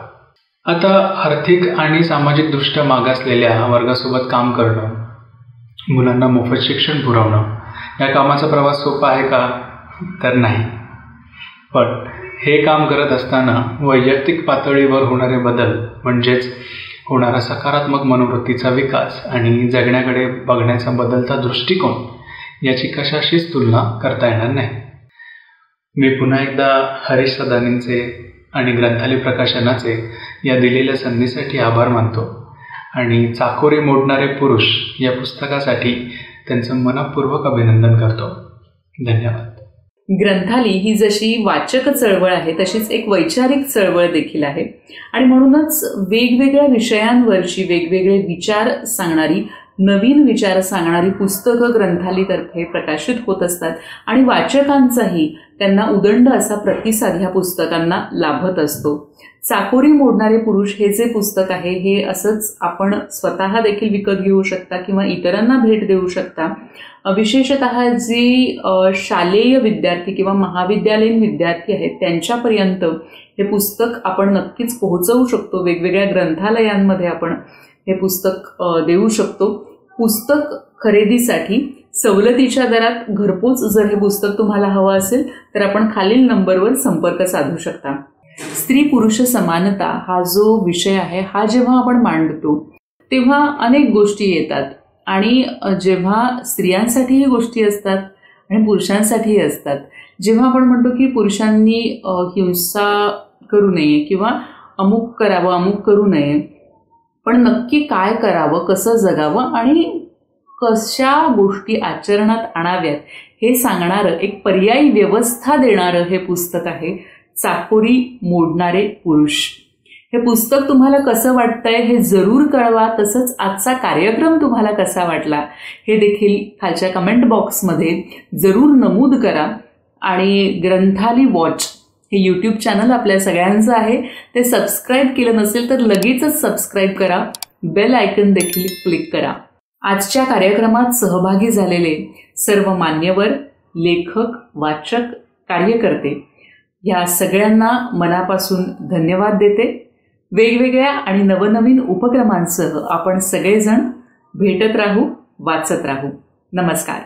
आता आर्थिक आणि सामाजिकदृष्ट्या मागासलेल्या वर्गासोबत काम करणं, मुलांना मोफत शिक्षण पुरवणं या कामाचा प्रवास सोपा आहे का? तर नाही. पण हे काम करत असताना वैयक्तिक पातळीवर होणारे बदल म्हणजेच होणारा सकारात्मक मनोवृत्तीचा विकास आणि जगण्याकडे बघण्याचा बदलता दृष्टिकोन याची कशाशीच तुलना करता येणार नाही. मी पुन्हा एकदा हरीश सदानींचे आणि ग्रंथाली प्रकाशनाचे या दिलेल्या संधीसाठी आभार मानतो आणि चाकोरी मोडणारे पुरुष या पुस्तकासाठी त्यांचं मनपूर्वक अभिनंदन करतो. धन्यवाद. ग्रंथाली ही जशी वाचक चळवळ आहे तशीच एक वैचारिक चळवळ देखील आहे आणि म्हणूनच वेगवेगळ्या विषयांवरची वेगवेगळे विचार सांगणारी, नवीन विचार सांगणारी पुस्तकं ग्रंथालीतर्फे प्रकाशित होत असतात आणि वाचकांचाही त्यांना उदंड असा प्रतिसाद ह्या पुस्तकांना लाभत असतो. चाकोरी मोडणारे पुरुष हे जे पुस्तक आहे हे असंच आपण स्वतः देखील विकत घेऊ शकता किंवा इतरांना भेट देऊ शकता. विशेषतः जी शालेय विद्यार्थी किंवा महाविद्यालयीन विद्यार्थी आहेत त्यांच्यापर्यंत हे पुस्तक आपण नक्कीच पोहोचवू शकतो. वेगवेगळ्या ग्रंथालयांमध्ये आपण हे पुस्तक देऊ शकतो. पुस्तक खरेदीसाठी सवलतीच्या दरात घरपोच जर हे पुस्तक तुम्हाला हवं असेल तर आपण खालील नंबरवर संपर्क साधू शकता. स्त्री पुरुष समानता हा जो विषय आहे हा जेव्हा आपण मांडतो तेव्हा अनेक गोष्टी येतात आणि जेव्हा स्त्रियांसाठीही गोष्टी असतात आणि पुरुषांसाठीही असतात. जेव्हा आपण म्हणतो की पुरुषांनी हिंसा करू नये किंवा अमुक करावं अमुक करू नये, पण नक्की काय करावं, कसं जगावं आणि कशा गोष्टी आचरणात आणाव्यात हे सांगणारं, एक पर्यायी व्यवस्था देणारं हे पुस्तक आहे चाकोरी मोडणारे पुरुष. हे पुस्तक तुम्हाला कसं वाटतंय हे जरूर कळवा. तसंच आजचा कार्यक्रम तुम्हाला कसा वाटला हे देखील खालच्या कमेंट बॉक्समध्ये जरूर नमूद करा. आणि ग्रंथाली वॉच हे यूट्यूब चॅनल आपल्या सगळ्यांचं आहे, ते सबस्क्राईब केलं नसेल तर लगेचच सबस्क्राईब करा. बेल आयकन देखील क्लिक करा. आजच्या कार्यक्रमात सहभागी झालेले सर्व मान्यवर, लेखक, वाचक, कार्यकर्ते या सगळ्यांना मनापासून धन्यवाद देते. वेगवेगळ्या आणि नवनवीन उपक्रमांसह आपण सगळेजण भेटत राहू, वाचत राहू. नमस्कार.